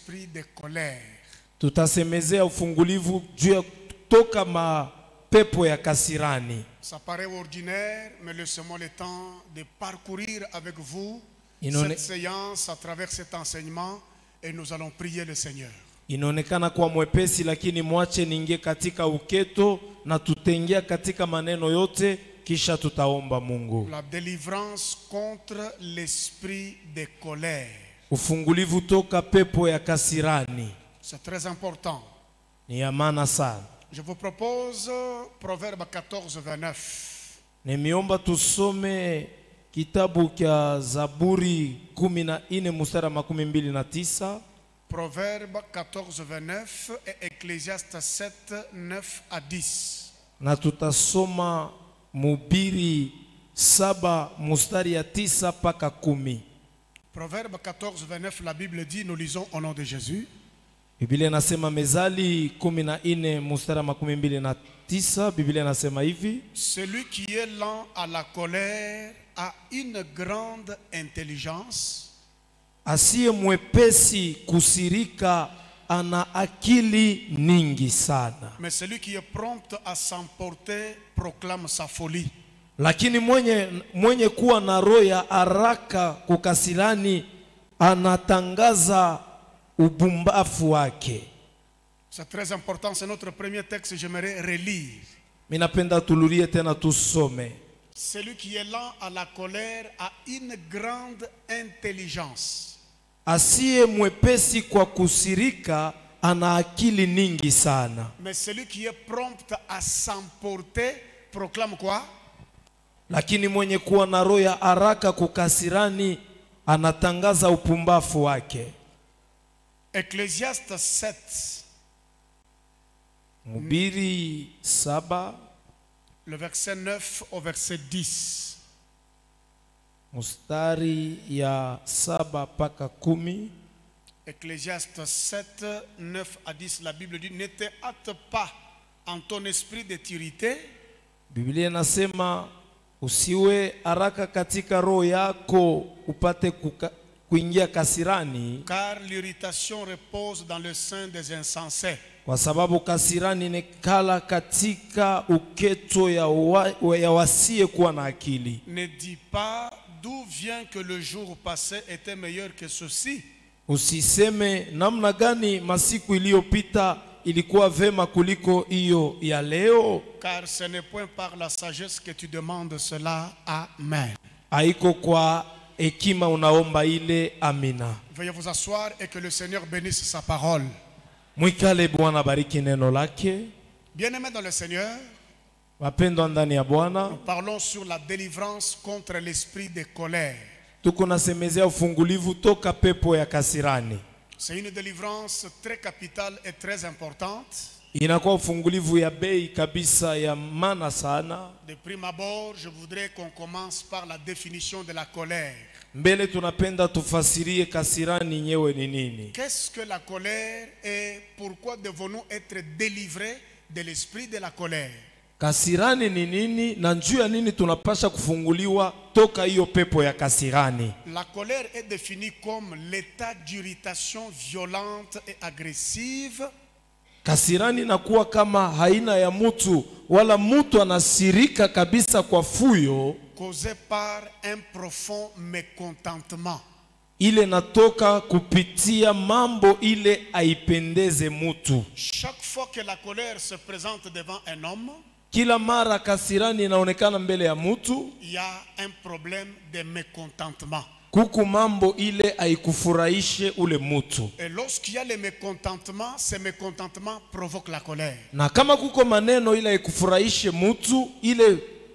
l'esprit de colère. Tutasemezea ufungulivu juu ya toka mapepo ya kasirani. Ça paraît ordinaire, mais laissez-moi le temps de parcourir avec vous cette séance à travers cet enseignement et nous allons prier le Seigneur. Inaonekana kwa mwepesi, lakini mwache niingie katika uketo na tutaingia katika maneno yote kisha tutaomba Mungu. La délivrance contre l'esprit de colère. Ufungulivu toka pepo ya kasirani. C'est très important. Ni ya maana sana. Je vous propose Proverbe 14:29. Nimeomba tusome kitabu cha Zaburi 14 mstari 29. Proverbe 14:29 et Ecclésiaste 7:9 à 10. Na tutasoma Mhubiri 7 mstari ya 9 mpaka 10. Proverbe 14:29, la Bible dit, nous lisons au nom de Jésus. Biblia inasema Mezali 14 mstari 29, Biblia inasema hivi: Celui qui est lent à la colère a une grande intelligence. Asiye mwepesi kusirika ana akili nyingi sana. Mais celui qui est prompt à s'emporter proclame sa folie. Lakini mwenye kuwa na roho ya haraka kukasirani anatangaza ubumbafu wake. C'est très important, c'est notre premier texte, j'aimerais relire. Minapenda tulurie tena tusome. Celui qui est lent à la colère a une grande intelligence. Asiye mwepesi kwa kusirika ana akili nyingi sana. Mais celui qui est prompt à s'emporter proclame quoi? Lakini mwenye kuwa na roho ya haraka kukasirani anatangaza upumbafu wake. Ecclésiaste 7. Mhubiri 7 le verset 9 au verset 10. Mustari ya 7 mpaka 10. Ecclésiaste 7, 9 à 10, la Bible dit, ne te hâte pas en ton esprit de t'irriter. Biblia inasema usiwe haraka katika roho yako upate kuingia kasirani. Car l'irritation repose dans le sein des insensés. Kwa sababu kasirani nekala katika uketo ya wasie kuwa na akili. Ne dis pas d'où vient que le jour passé était meilleur que ceci. Usiseme namna gani masiku iliyopita ilikuwa vema kuliko hiyo ya leo. Car ce n'est point par la sagesse que tu demandes cela. Amen. Haiko kwa hekima unaomba ile. Amina. Veuillez vous asseoir et que le Seigneur bénisse sa parole. Mwikale Bwana bariki neno lake. Bien-aimés dans le Seigneur, wapendwa ndani ya Bwana, nous parlons sur la délivrance contre l'esprit de colère. Tuko nasemezea ufungulivu toka pepo ya kasirani. C'est une délivrance très capitale et très importante. Inakuwa ufungulivu ya bei kabisa ya maana sana. De prime abord, je voudrais qu'on commence par la définition de la colère. Mbele tunapenda tufasirie kasirani nyewe ni nini. Qu'est-ce que la colère et pourquoi devons-nous être délivrés de l'esprit de la colère? Kasirani ni nini na njuu ya nini tunapasha kufunguliwa toka hiyo pepo ya kasirani? La colère est définie comme l'état d'irritation violente et agressive. Kasirani inakuwa kama haina ya mtu wala mtu anasirika kabisa kwa fuyo, causé par un profond mécontentement. Ile natoka kupitia mambo ile aipendeze mtu. Chaque fois que la colère se présente devant un homme, kila mara kasirani inaonekana mbele ya mtu, il y a un problème de mécontentement. Kuku mambo ile haikufurahishe ule mtu. Et lorsqu'il y a le mécontentement, ce mécontentement provoque la colère. Na kama kuko maneno ile haikufurahishe mtu,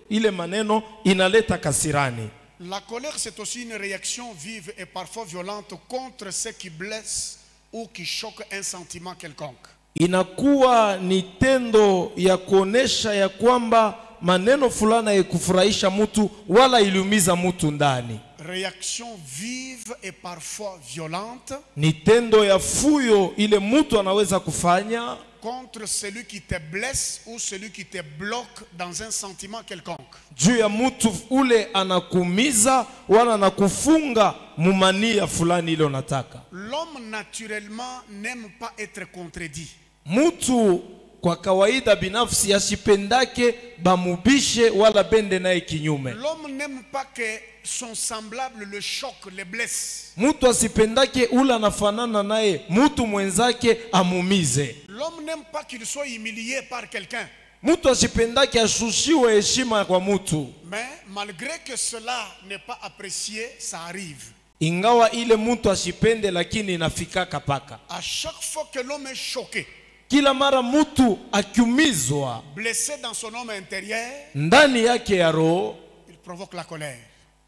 ile maneno inaleta kasirani. La colère, c'est aussi une réaction vive et parfois violente contre ce qui blesse ou qui choque un sentiment quelconque. Inakuwa ni tendo ya kuonesha ya kwamba maneno fulana haikufurahisha mtu wala iliumiza mtu ndani. Réaction vive et parfois violente. Ni tendo ya fuyo ile mtu anaweza kufanya. contre celui qui te blesse ou celui qui te bloque dans un sentiment quelconque. Juu ya mtu ule anakumiza wala anakufunga mumania fulani ile unataka. L'homme naturellement n'aime pas être contredit. Mtu kwa kawaida binafsi asipendake bamubishe wala bende naye kinyume. L'homme n'aime pas que son semblable le choque, le blesse. Mtu asipendake ula anafanana naye mtu mwenzake amumize. L'homme n'aime pas qu'il soit humilié par quelqu'un. Mtu asipendake ashushiwe heshima kwa mtu. Mais malgré que cela n'est pas apprécié, ça arrive. Ingawa ile mtu asipende lakini inafikaka paka. À chaque fois que l'homme est choqué, kila mara mtu akiumizwa, blessé dans son homme intérieur, ndani yake ya roho, il provoque la colère.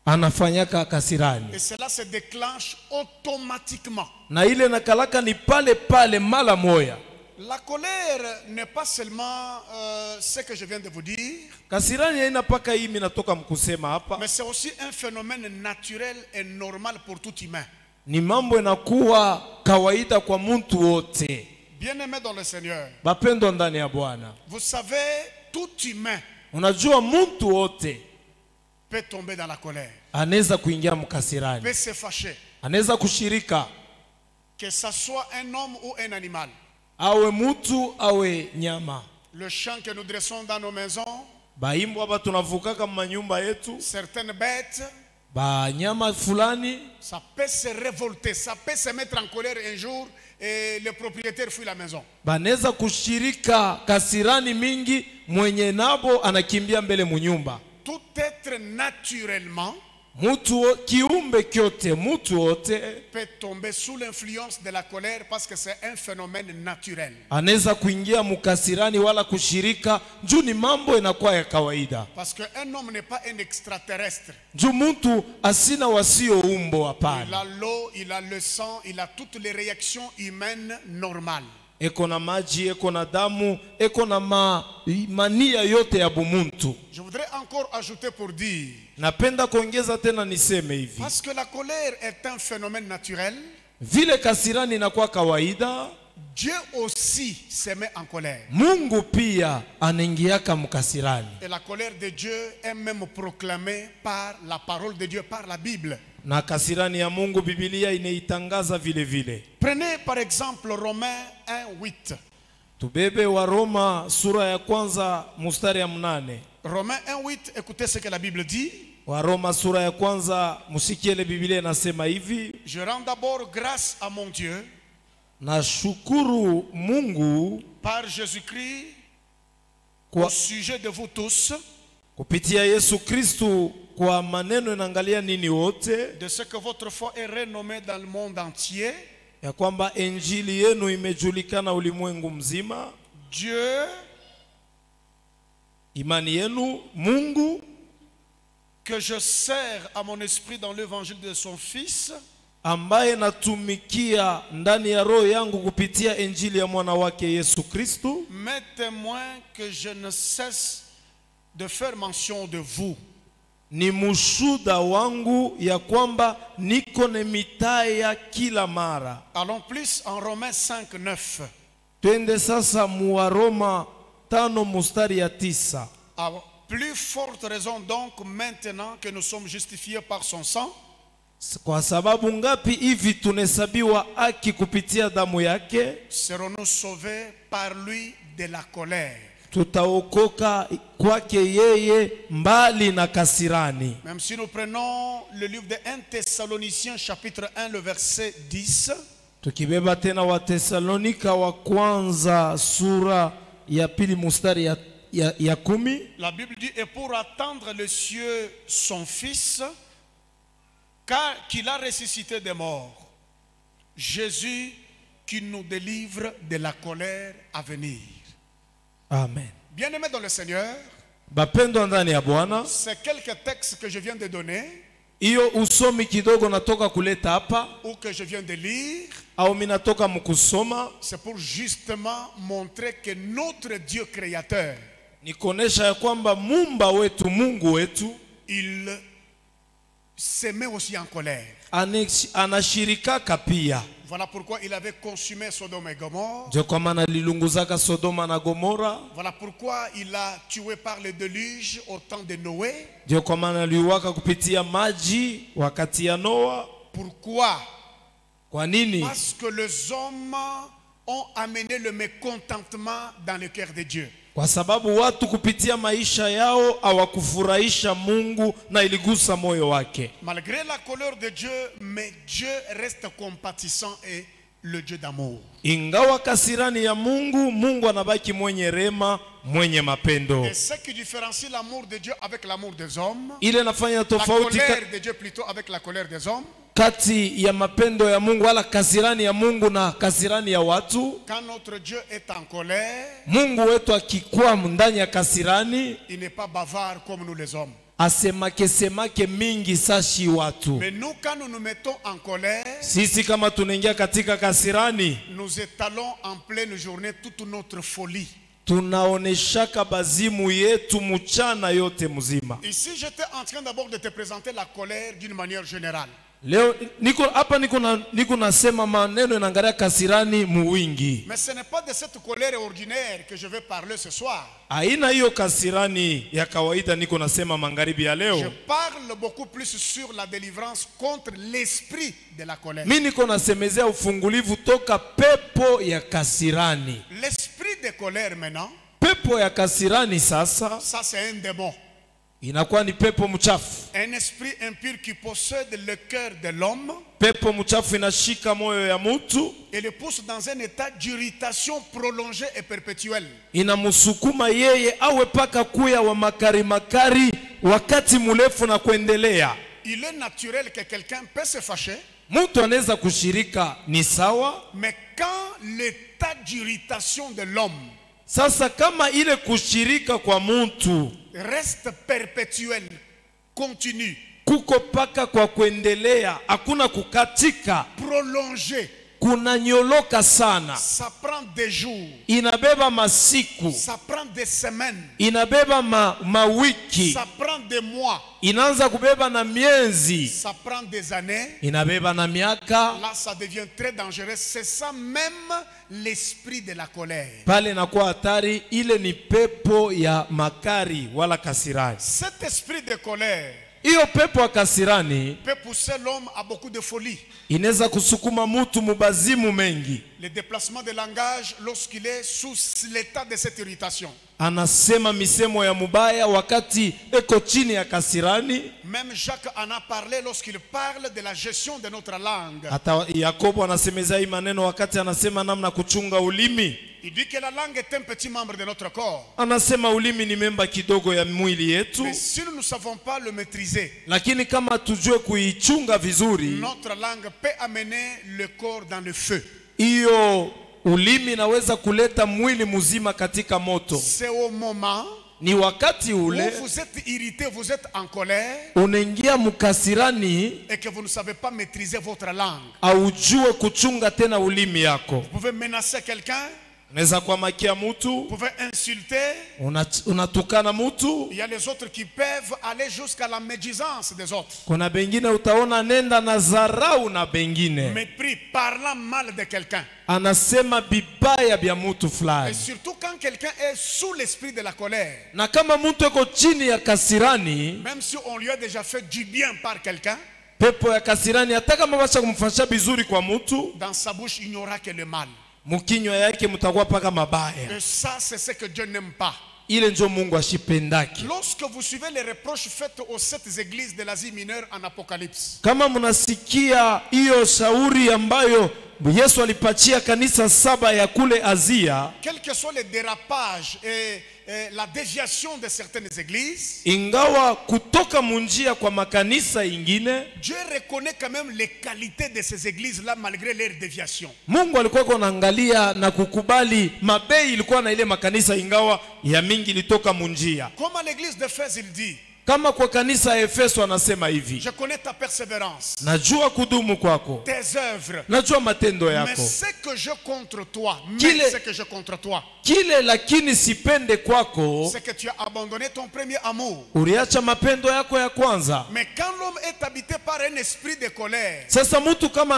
Anafanyaka kasirani. Et cela se déclenche automatiquement. Na ile nakalaka ni pale pale mala moya. La colère n'est pas seulement ce que je viens de vous dire. Kasirani haina paka hii minatoka mkusema hapa. Mais c'est aussi un phénomène naturel et normal pour tout humain. Ni mambo inakuwa kawaida kwa mtu wote. Bien-aimé dans le Seigneur. Bapendwa ndani ya Bwana. Vous savez, tout humain, unajua mtu wote peut tomber dans la colère. Anaweza kuingia mkasirani. Peut se fâcher. Anaweza kushirika. Que ça soit un homme ou un animal. Awe mtu awe nyama. Le chant que nous dressons dans nos maisons. Baimbo hapa tunavukaka manyumba yetu. Certaines bêtes. Ba nyama fulani. Ça peut se révolter, ça peut se mettre en colère un jour et le propriétaire fuit la maison. Banaweza kushirika kasirani mingi, mwenye nabo anakimbia mbele munyumba. Tout être naturellement mutu kiumbe kyote mutu wote peut tomber sous l'influence de la colère parce que c'est un phénomène naturel. Anaweza kuingia mukasirani wala kushirika juu ni mambo inakuwa ya kawaida. Parce que un homme n'est pas un extraterrestre. Juu mtu asina wasio umbo hapana. Il a l'eau, il a le sang, il a toutes les réactions humaines normales. Eko na maji, eko na damu, eko na mania yote ya bumuntu. Je voudrais encore ajouter pour dire. Napenda kuongeza tena niseme hivi. Parce que la colère est un phénomène naturel. Vile kasirani inakuwa kawaida, Dieu aussi se met en colère. Mungu pia anaingiaka mkasirani. Et la colère de Dieu est même proclamée par la parole de Dieu, par la Bible. Na kasirani ya Mungu Biblia inaitangaza vile vile. Prenez par exemple Romains 1:8. Tubebe wa Roma sura ya kwanza mstari ya 8. Romains 1:8, écoutez ce que la Bible dit. Wa Roma sura ya kwanza musikiele Biblia inasema hivi. Je rends d'abord grâce à mon Dieu. Na shukuru Mungu par Jésus-Christ au sujet de vous tous. Kupitia Yesu Kristu kwa maneno inaangalia nini wote. De ce que votre foi est renommée dans le monde entier. Ya kwamba injili yenu imejulikana ulimwengu mzima. Dieu, imani yenu Mungu, que je sers à mon esprit dans l'évangile de son fils, ambaye natumikia ndani ya roho yangu kupitia injili ya mwana wake Yesu Kristu. Mes témoins que je ne cesse de faire mention de vous. Ni mushuda wangu ya kwamba niko nemitaya kila mara. Allons plus en Romains 5:9. Twende sasa mu Roma 5 mstari ya 9. À plus forte raison donc maintenant que nous sommes justifiés par son sang. Kwa sababu ngapi hivi tunesabiwa haki kupitia damu yake? Serons-nous sauvés par lui de la colère. Tutaokoka kwake yeye mbali na kasirani. Même si nous prenons le livre de 1 Thessaloniciens chapitre 1 le verset 10. Tukibeba tena wa Thessalonika wa kwanza sura ya pili mstari ya 10. La Bible dit et pour attendre le cieux son fils car qu'il a ressuscité des morts. Jésus qui nous délivre de la colère à venir. Amen. Bien-aimés dans le Seigneur, bapendwa ndani ya Bwana, c'est quelques textes que je viens de donner, iyo usomi kidogo natoka kuleta hapa ou que je viens de lire, au minatoka mkusoma, c'est pour justement montrer que notre Dieu créateur, nikonesha ya kwamba Mumba wetu, Mungu wetu, il se met aussi en colère. Anashirikaka pia. Voilà pourquoi il avait consumé Sodome et Gomorre. Ndio kwa maana alilunguzaka Sodoma na Gomora. Voilà pourquoi il a tué par le déluge au temps de Noé. Ndio kwa maana aliuaka kupitia maji wakati ya Noa. Pourquoi? Kwa nini? Parce que les hommes ont amené le mécontentement dans le cœur de Dieu. Kwa sababu watu kupitia maisha yao hawakufurahisha Mungu na iligusa moyo wake. Malgré la colère de Dieu, mais Dieu reste compatissant et le Dieu d'amour. Ingawa kasirani ya Mungu, Mungu anabaki mwenye rema, mwenye mapendo. Et ce qui différencie l'amour de Dieu avec l'amour des hommes, Ile nafanya la tofauti colère de Dieu plutôt avec la colère des hommes. kati ya mapendo ya Mungu wala kasirani ya Mungu na kasirani ya watu. Quand notre Dieu est en colère, Mungu wetu akikuwa ndani ya kasirani, il n'est pas bavard comme nous les hommes. asemake mingi sashi watu. Mais nous, quand nous nous mettons en colère, Sisi kama tunaingia katika kasirani, nous étalons en pleine journée toute notre folie. tunaoneshaka bazimu yetu mchana yote mzima. Ici, j'étais en train d'abord de te présenter la colère d'une manière générale. Leo niko nasema maneno yanaangalia kasirani muwingi. Mais ce n'est pas de cette colère ordinaire que je vais parler ce soir. Aina hiyo kasirani ya kawaida niko nasema magharibi ya Je leo. parle beaucoup plus sur la délivrance contre l'esprit de la colère. Mimi niko nasemezea ufungulivu toka pepo ya kasirani. L'esprit de colère maintenant, Pepo ya kasirani sasa ça c'est un démon. inakuwa ni pepo mchafu. Un esprit impur qui possède le cœur de l'homme Pepo mchafu inashika moyo ya mtu, et le pousse dans un état d'irritation prolongée et perpétuelle. inamsukuma yeye awe paka kuya wa makari wakati mrefu na kuendelea. Il est naturel que quelqu'un peut se fâcher, Mtu anaweza kushirika ni sawa. mais quand l'état d'irritation de l'homme Sasa kama ile kushirika kwa mtu reste perpétuel, continue, kuko paka kwa kuendelea, hakuna kukatika, prolongé, kunanyoloka sana, ça prend des jours, inabeba masiku, ça prend des semaines, inabeba mawiki, ça prend des mois, inaanza kubeba na miezi, ça prend des années. inabeba na miaka. Là, ça devient très dangereux. C'est ça même l'esprit de la colère. Pale nakuwa hatari, ile ni pepo ya makari wala kasirani. Cet esprit de colère Hiyo pepo ya kasirani peut pousser l'homme à beaucoup de folie. inaweza kusukuma mtu mubazimu mengi. Le déplacement de langage lorsqu'il est sous l'état de cette irritation. Anasema misemo ya mubaya wakati eko chini ya kasirani. Même Jacques en a parlé lorsqu'il parle de la gestion de notre langue. Hata Yakobo anasemeza hii maneno wakati anasema namna kuchunga ulimi. Il dit que la langue est un petit membre de notre corps. Anasema ulimi ni memba kidogo ya mwili yetu. Mais si nous ne savons pas le maîtriser, Lakini kama tujue kuichunga vizuri, notre langue peut amener le corps dans le feu. hiyo ulimi naweza kuleta mwili mzima katika moto. C'est au moment Ni wakati où ule vous êtes irrité, vous êtes en colère unaingia mukasirani, et que vous ne savez pas maîtriser votre langue. aujue kuchunga tena ulimi yako. Vous pouvez menacer quelqu'un, Unaweza kuamakia vous mtu, pouvez insulter. unatukana mtu. Il y a les autres qui peuvent aller jusqu'à la médisance des autres. Kuna bengine utaona nenda na zarau na bengine. Mépris, parlant mal de quelqu'un. Anasema bibaya bya mtu Et fulani. surtout quand quelqu'un est sous l'esprit de la colère. Na kama mtu eko chini ya kasirani, Même si on lui a déjà fait du bien par quelqu'un, pepo ya kasirani hata kama basha kumfanyia bizuri kwa mtu, dans sa bouche il n'y aura que le mal. mkinywa yake mtakuwa paka mabaya. Et ça c'est ce que Dieu n'aime pas. Ile ndio Mungu ashipendaki. Lorsque vous suivez les reproches faits aux 7 églises de l'Asie mineure en Apocalypse, Kama mnasikia hiyo shauri ambayo Yesu alipatia kanisa 7 ya kule Asia, quels que soient les dérapages et la déviation de certaines églises, ingawa kutoka munjia kwa makanisa ingine, Dieu reconnaît quand même les qualités de ces églises-là malgré leur déviation. Mungu alikuwa kunaangalia na kukubali mabei ilikuwa na ile makanisa ingawa ya mingi ilitoka munjia. Comme à l'église d'Éphèse il dit, Kama kwa kanisa ya Efeso anasema hivi, je connais ta persévérance, najua kudumu kwako, tes œuvres, najua matendo mais yako, ce que je contre toi, Kile- ce que je contre toi, kile lakini sipende kwako, c'est que tu as abandonné ton premier amour. uliacha mapendo yako ya kwanza. Mais quand l'homme est habité par un esprit de colère, Sasa mtu kama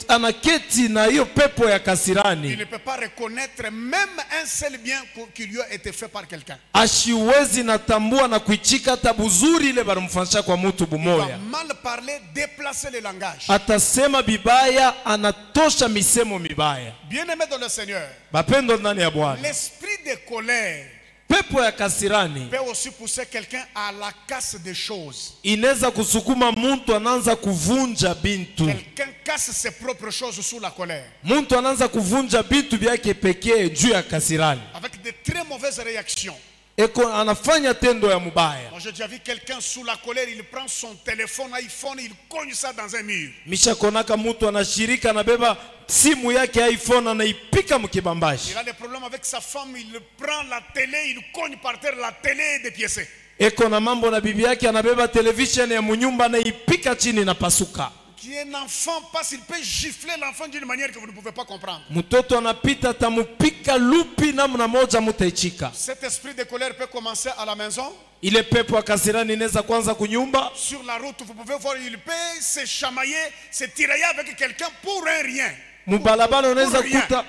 anaketi na hiyo pepo ya il kasirani, ne peut pas reconnaître même un seul bien qui lui a été fait par quelqu'un. ashiwezi natambua na kuichika hata buzuri ile balimfanyisha kwa mtu Il va bumoya. mal parler, déplacer le langage. Atasema bibaya, anatosha misemo mibaya. Bien-aimé dans le Seigneur, Mapendo ndani ya Bwana, l'esprit de colère pepo ya kasirani peut aussi pousser quelqu'un à la casse des choses. inaweza kusukuma mtu anaanza kuvunja bintu. Quelqu'un casse ses propres choses sous la colère, Mtu anaanza kuvunja bintu vyake pekee juu ya kasirani. avec de très mauvaises réactions. Eko anafanya tendo ya mubaya. Moi, j'ai déjà vu quelqu'un sous la colère, il prend son téléphone iPhone, il cogne ça dans un mur. Misha konaka mtu anashirika anabeba simu yake iPhone anaipika mkibambashi. Il a des problèmes avec sa femme, il prend la télé, il cogne par terre la télé est dépiécée. Eko na mambo na bibi yake anabeba television ya munyumba anaipika chini na pasuka. Qui un enfant passe, il peut gifler l'enfant d'une manière que vous ne pouvez pas comprendre. Mtoto anapita tamupika lupi namna moja mutaichika. Cet esprit de colère peut commencer à la maison. Ile pepo ya kasirani inaweza kwanza kunyumba. Sur la route, vous pouvez voir, il peut se chamailler, se tirailler avec quelqu'un pour un rien. Mubalabala unaweza kuta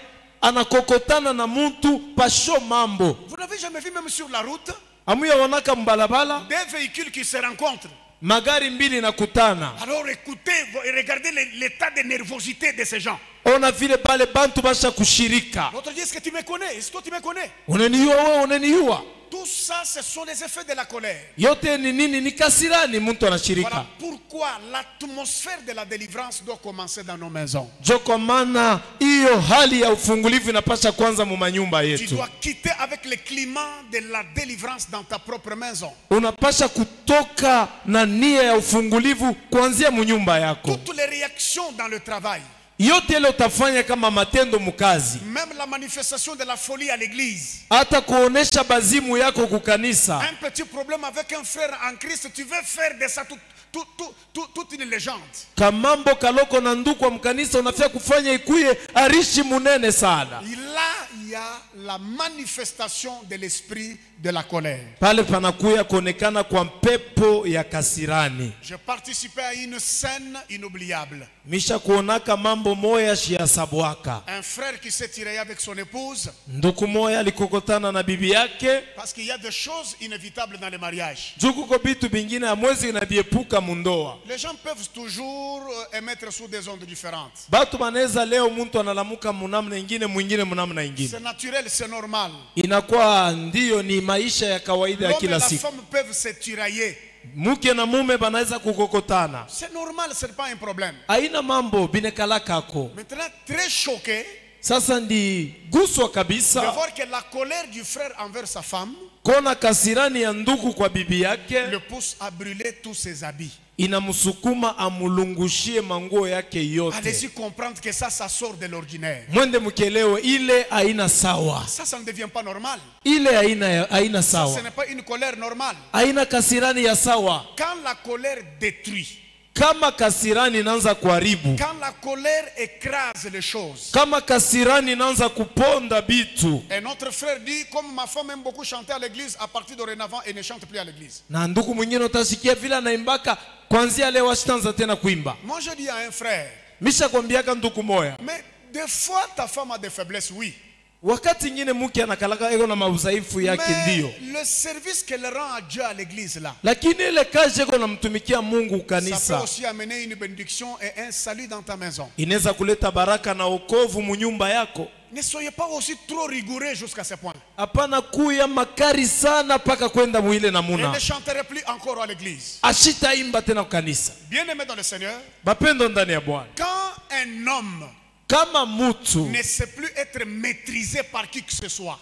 anakokotana na mtu pasho mambo. Vous n'avez jamais vu même sur la route Amuya wanaka mbalabala des véhicules qui se rencontrent. magari mbili nakutana. Alors écoutez et regardez l'état de nervosité de ces gens. Ona vile pale bantu basha kushirika. L'autre dit, est-ce que tu me connais? Est-ce que tu me connais? Unanijua wewe, unanijua. Tout ça, ce sont les effets de la colère. Yote ni nini? Ni kasirani mtu anashirika. Voilà pourquoi l'atmosphère de la délivrance doit commencer dans nos maisons. Joko maana hiyo hali ya ufungulivu inapasha kwanza mu manyumba Tu yetu. dois quitter avec le climat de la délivrance dans ta propre maison. Unapasha kutoka na nia ya ufungulivu kuanzia mu nyumba yako. Toutes les réactions dans le travail, Yote ile utafanya kama matendo mukazi. même la manifestation de la folie à l'église. Hata kuonesha bazimu yako kukanisa. Un petit problème avec un frère en Christ, tu veux faire de ça toute une légende. Kamambo kaloko na ndugu wa mkanisa unafia kufanya ikuye arishi munene sana. Là, il y a la manifestation de l'esprit de la colère. Pale panakuya kuonekana kwa pepo ya kasirani. Je participais à une scène inoubliable. Misha kuonaka mambo moya shiyasabwaka. Un frère qui s'est tiré avec son épouse. Nduku moya alikokotana na bibi yake. Parce qu'il y a des choses inévitables dans les mariages. Jukuko bitu bingine amwezi inabiepuka mundoa. Les gens peuvent toujours émettre sous des ondes différentes. Batu baneza leo muntu analamuka munamna ingine mwingine munamna ingine. C'est naturel, c'est normal. Inakuwa ndiyo ni maisha ya kawaida ya L'homme et kila la siku. femme peuvent se tirailler. Mke na mume banaweza kukokotana. C'est normal, ce n'est pas un problème. Aina mambo binekalakako. Maintenant, très choqué Sasa ndi guswa de kabisa voir que la colère du frère envers sa femme kona kasirani ya ndugu kwa bibi yake le pousse à brûler tous ses habits. inamsukuma amulungushie manguo yake yote. Allez-y comprendre que ça sort de l'ordinaire. Mwende mkelewe ile aina sawa. Ça ne devient pas normal. Ile aina Ça, sawa. ce n'est pas une colère normale. Aina kasirani ya sawa. Quand la colère détruit, Kama kasirani inaanza kuharibu, quand la colère écrase les choses. kama kasirani inaanza kuponda bitu. Et notre frère dit, comme ma femme aime beaucoup chanter à l'église, à partir de dorénavant, elle ne chante plus à l'église. Na ndugu mwingine utasikia vile anaimbaka kwanzia leo asitanza tena kuimba. Moi je dis à un frère, Misha kwambiaka ndugu moya. mais des fois ta femme a des faiblesses, oui. Wakati ingine mke anakalaka ego na maudhaifu yake ndio. Mais le service qu'elle rend à Dieu à l'église là, Lakini ile kazi ego namtumikia Mungu ça peut kanisa aussi amener une bénédiction et un salut dans ta maison. inaweza kuleta baraka na wokovu munyumba yako. Ne soyez pas aussi trop rigoureux jusqu'à ce point. Hapana kuya makari sana paka kwenda muile Elle namuna. ne chanterait plus encore à l'église. Ashitaimba tena kanisa. Bien-aimé dans le Seigneur, Bapendo ndani ya Bwana. quand un homme Kama mutu ne sait plus être maîtrisé par qui que ce soit,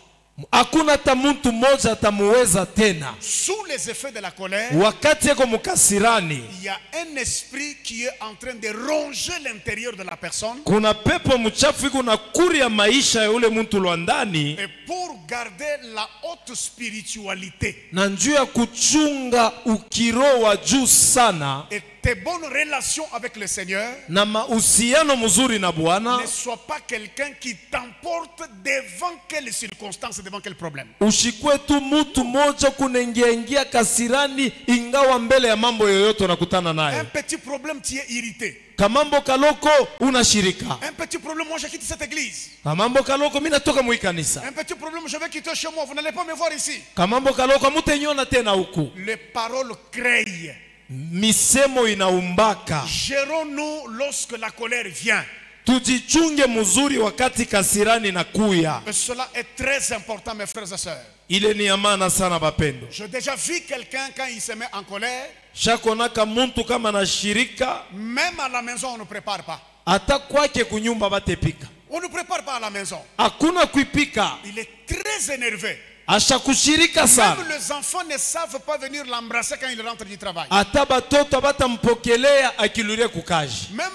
hakuna hata mtu mmoja atamuweza tena. sous les effets de la colère, Wakati yako mukasirani, il y a un esprit qui est en train de ronger l'intérieur de la personne. kuna pepo mchafu iko na kuri ya maisha ya ule mtu lwa ndani. Et pour pour garder la haute spiritualité na njuu ya kuchunga ukiroho wa juu sana et tes bonnes relations avec le Seigneur, na mahusiano mzuri na Bwana, ne sois pas quelqu'un qui t'emporte devant quelles circonstances, devant quel problème. ushikwe tu mtu moja kunengia kasirani ingawa mbele ya mambo yoyote unakutana Un nayo. petit problème, tu es irrité. Kamambo kaloko unashirika. Un petit problème, moi je quitte cette église. Kamambo kaloko mimi natoka mwi kanisa. Un petit problème, je vais quitter chez moi, vous n'allez pas me voir ici. Kamambo kaloko muteniona tena huku. Les paroles créent. Misemo inaumbaka. Gérons-nous lorsque la colère vient. Tujichunge mzuri wakati kasirani na kuya. Et cela est très important, mes frères et sœurs. Ile ni amana sana bapendo. J'ai déjà vu quelqu'un quand il se met en colère, Shakonaka muntu kama na shirika, même à la maison on ne prépare pas. hata kwake kunyumba batepika. On ne prépare pas à la maison. Hakuna kuipika. Il est très énervé. Ashakushirika sana. Même les enfants ne savent pas venir l'embrasser quand il rentre du travail. Hata batoto batampokelea akilulia kukaji. Même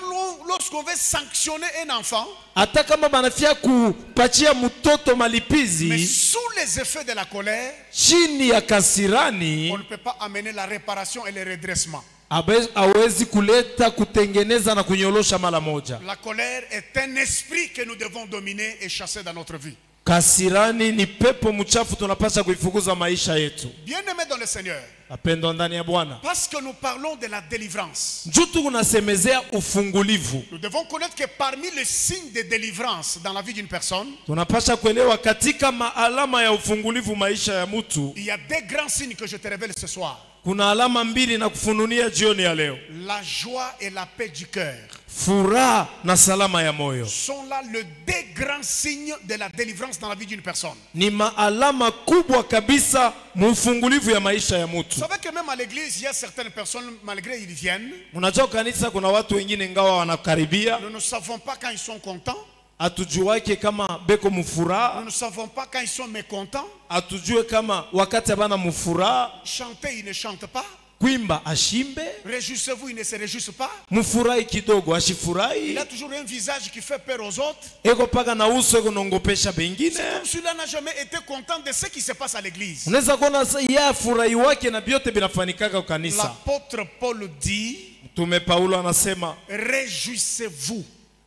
lorsqu'on veut sanctionner un enfant, Hata kama banafia kupachia mtoto mais malipizi sous les effets de la colère, chini ya kasirani, on ne peut pas amener la réparation et le redressement. hawezi kuleta kutengeneza na kunyolosha mara moja. La colère est un esprit que nous devons dominer et chasser dans notre vie. Kasirani ni pepo mchafu tunapaswa kuifukuza maisha yetu. Bien-aimés dans le Seigneur, Napendwa ndani ya Bwana. parce que nous parlons de la délivrance, Njutu kunasemezea ufungulivu. nous devons connaître que parmi les signes de délivrance dans la vie d'une personne, Tunapaswa kuelewa katika maalama ya ufungulivu maisha ya mtu, il y a deux grands signes que je te révèle ce soir. kuna alama mbili na kufununia jioni ya leo. La joie et la paix du cœur Furaha na salama ya moyo sont là les deux grands signes de la délivrance dans la vie d'une personne. ni maalama kubwa kabisa mufungulivu ya maisha ya Vous mtu. savez que même à l'église, il y a certaines personnes, malgré ils viennent, Mnajua kanisa kuna watu wengine ngawa wanakaribia, nous ne savons pas quand ils sont contents, hatujuake kama beko nous mufuraha, ne savons pas quand ils sont mécontents. hatujue kama wakati abana mufuraha, Chanter, ils ne chantent pas. kuimba ashimbe, Réjouissez-vous, ils ne se réjouissent pas. mufurahi kidogo Il ashifurahi, a toujours un visage qui fait peur aux autres. eko paka na uso eko nongopesha bengine. Comme celui-là n'a jamais été content de ce qui se passe à l'église. Unaweza kuona ya furahi wake na vyote vinafanikaka kanisa. L'apôtre Paul dit, Mtume Paulo anasema réjouissez-vous.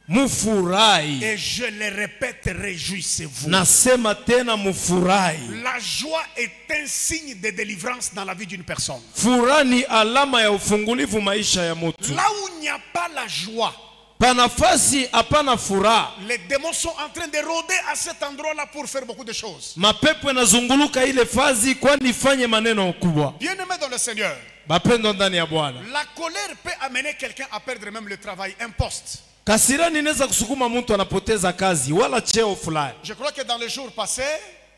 mufurahi. Et je le répète, réjouissez-vous. Nasema tena mufurahi. La joie est un signe de délivrance dans la vie d'une personne. Furaha ni alama ya ufungulivu maisha ya mtu. Là où il n'y a pas la joie, Panafasi hapana furaha, les démons sont en train de rôder à cet endroit-là pour faire beaucoup de choses. mapepo yanazunguluka ile fazi kwani ifanye maneno kubwa. Bien-aimés dans le Seigneur, Bapendwa ndani ya Bwana. la colère peut amener quelqu'un à perdre même le travail, un poste. Kasirani inaweza kusukuma mtu anapoteza kazi wala cheo fulani. Je crois que dans les jours passés,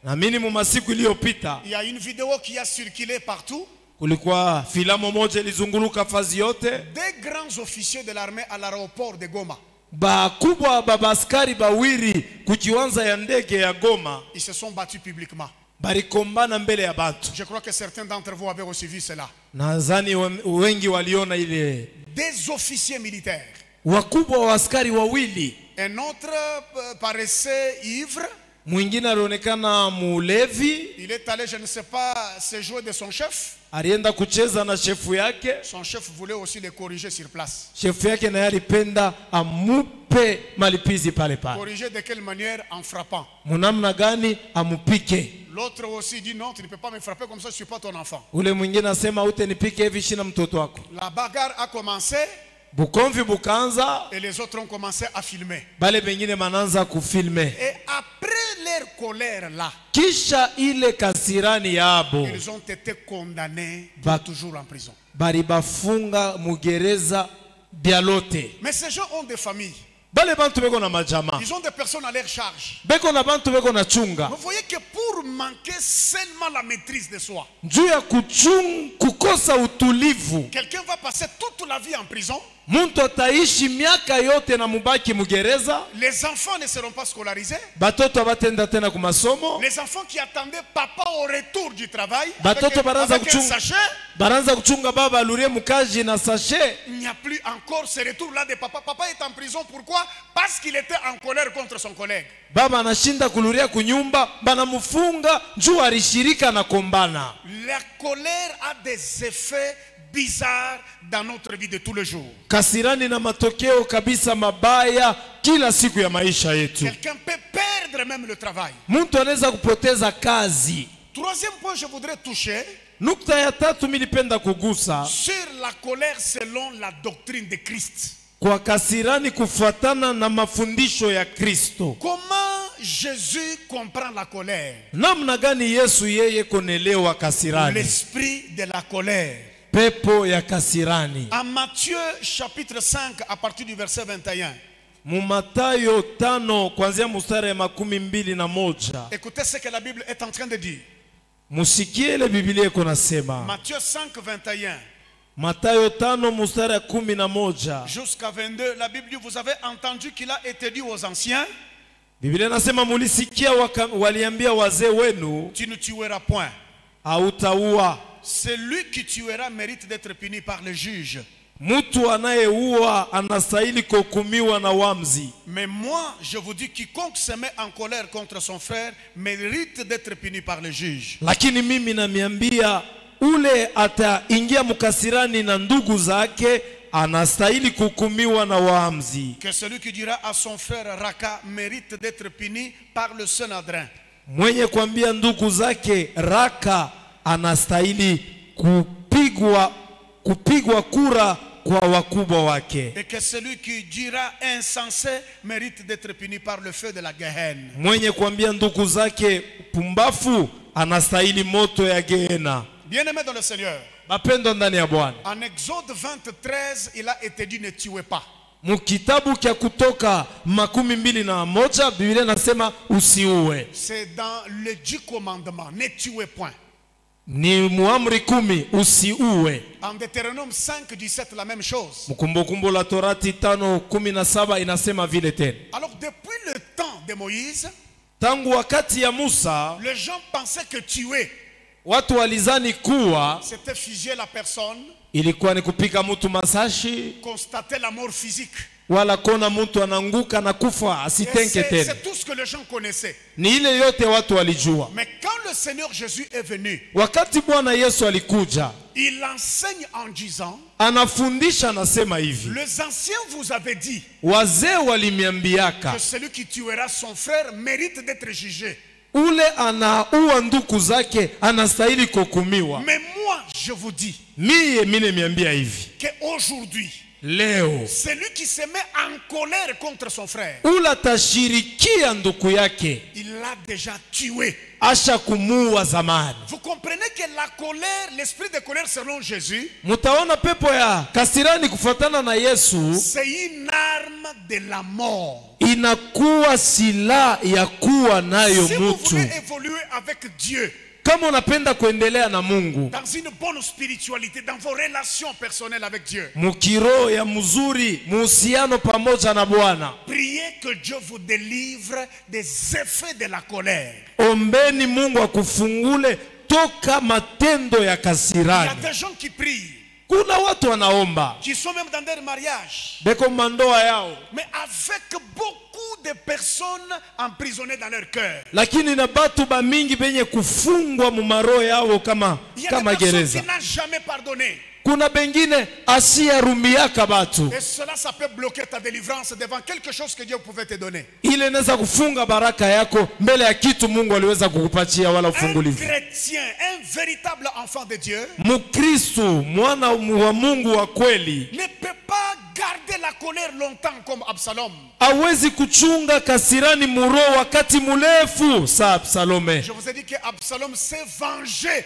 Naamini mu masiku iliyopita il y a une vidéo qui a circulé partout. kulikuwa filamu moja ilizunguluka fazi yote. Des grands officiers de l'armée à l'aéroport de Goma. Bakubwa babaskari bawiri kukiwanza ya ndege ya Goma Ils se sont battus publiquement. barikombana mbele ya batu. Je crois que certains d'entre vous avaient aussi vu cela. Nadhani wengi waliona ile. Des officiers militaires. Wakubwa wa askari wawili, Un autre paraissait ivre. mwingine alionekana mulevi, Il est allé, je ne sais pas, se jouer de son chef. alienda kucheza na shefu yake. Son chef voulait aussi le corriger sur place. Shefu yake naye alipenda amupe malipizi pale pale. Corriger de quelle manière? En frappant. Munamna gani? Amupike. L'autre aussi dit non, tu ne peux pas me frapper comme ça, je ne suis pas ton enfant. Ule mwingine asema utenipike hivi shina mtoto wako. La bagarre a commencé Bukomvi bukanza, et les autres ont commencé à filmer. bale bengine mananza kufilme. Et après leur colère là, Kisha ile kasirani yabo ils ont été condamnés pour toujours en prison. bari bafunga mugereza bialote. Mais ces gens ont des familles. Bale bantu beko na majama, Ils ont des personnes à leur charge. beko na bantu beko na chunga. Vous voyez que pour manquer seulement la maîtrise de soi, Njuu ya kukosa utulivu, quelqu'un va passer toute la vie en prison Muntu ataishi miaka yote na mubaki mugereza. Les enfants ne seront pas scolarisés. Batoto abatenda tena ku masomo. Les enfants qui attendaient papa au retour du travail Batoto avec un sachet. Baranza kuchunga baba alurie mukaji na sachet. Il n'y a plus encore ce retour-là de papa. Papa est en prison. Pourquoi? Parce qu'il était en colère contre son collègue. Baba anashinda kuluria kunyumba, banamufunga juu alishirika na kombana. La colère a des effets bizarres dans notre vie de tous les jours. Kasirani na matokeo kabisa mabaya kila siku ya maisha yetu. Quelqu'un peut perdre même le travail. Muntu anaweza kupoteza kazi. Troisième point, je voudrais toucher Nukta ya tatu milipenda kugusa sur la colère selon la doctrine de Christ. kwa kasirani kufuatana na mafundisho ya Kristo. Comment Jésus comprend la colère? Namna gani Yesu yeye konelewa kasirani? L'esprit de la colère. Pepo ya kasirani. En Matthieu chapitre 5 à partir du verset 21. Mumatayo 5 kuanzia mstari ya 21. Écoutez ce que la Bible est en train de dire. Musikie ile Biblia iko nasema. Matthieu 5, 21. Matayo 5 mstari ya 11 jusqu'à 22. La Bible dit, vous avez entendu qu'il a été dit aux anciens, Biblia nasema mulisikia waliambia wazee wenu, tu ne tueras point. hautaua. Celui qui tuera mérite d'être puni par le juge. Mtu anayeua anastahili kuhukumiwa na wamzi. Mais moi, je vous dis, quiconque se met en colère contre son frère mérite d'être puni par le juge. Lakini mimi namiambia ule ataingia mkasirani na ndugu zake anastahili kuhukumiwa na wamzi. Que celui qui dira à son frère Raka mérite d'être puni par le Sanhedrin. Mwenye kuambia ndugu zake Raka anastahili kupigwa kura kwa wakubwa wake. Et que celui qui dira insensé mérite d'être puni par le feu de la Gehenna. Mwenye kuambia ndugu zake pumbafu anastahili moto ya Gehenna. Bien-aimé dans le Seigneur, Bapendwa ndani ya Bwana, en Exode 20:13, il a été dit ne tuez pas. Mukitabu kia Kutoka 21 Biblia nasema usiue. C'est dans le 10 commandements, ne tuez point. Ni muamri 10 usiue. En Deutéronome 5:17, la même chose. Mkumbukumbu la Torati 5:17 inasema vile tena. Alors depuis le temps de Moïse, Tangu wakati ya Musa, les gens pensaient que tuer, watu walizani kuwa c'était figer la personne, ilikuwa ni kupika mtu masashi, constater la mort physique. wala kona mtu ananguka na kufa asitenke tena. C'est tout ce que les gens connaissaient. Ni ile yote watu walijua. Mais quand le Seigneur Jésus est venu, Wakati Bwana Yesu alikuja, il enseigne en disant, anafundisha anasema hivi. les anciens vous avaient dit Wazee walimiambiaka que celui qui tuera son frère mérite d'être jugé. ule anaua ndugu zake anastahili kuhukumiwa. Mais moi, je vous dis Mie mine miambia hivi. qu'aujourd'hui, Leo celui qui se met en colère contre son frère, ula tashirikia ndugu yake il l'a déjà tué. asha kumuua zamani. Vous comprenez que la colère, l'esprit de colère selon Jésus, Mutaona pepo ya kasirani kufuatana na Yesu c'est une arme de la mort. inakuwa silaha ya kuwa nayo Si vous mtu. voulez évoluer avec Dieu, Kama unapenda kuendelea na Mungu dans une bonne spiritualité, dans vos relations personnelles avec Dieu, mukiro ya mzuri, muhusiano pamoja na Bwana, priez que Dieu vous délivre des effets de la colère. ombeni Mungu akufungule toka matendo ya Il y a kasirani. des gens qui prient, Kuna watu wanaomba qui sont même dans des mariages, beko mandoa yao, mais avec beaucoup de personnes emprisonnées dans leur cœur. lakini na batu ba mingi benye kufungwa mumaro yao kama Il y a des personnes gereza. qui n'ont jamais pardonné. Kuna bengine asiyarumiaka batu. Et cela, ça peut bloquer ta délivrance devant quelque chose que Dieu pouvait te donner. Ile inaweza kufunga baraka yako mbele ya kitu Mungu aliweza kukupatia wala Un ufungulivu. chrétien, un véritable enfant de Dieu, Mukristo, mwana wa Mungu wa kweli, ne peut pas garder la colère longtemps comme Absalom. hawezi kuchunga kasirani muro wakati murefu sa Absalome. Je vous ai dit que Absalom s'est vengé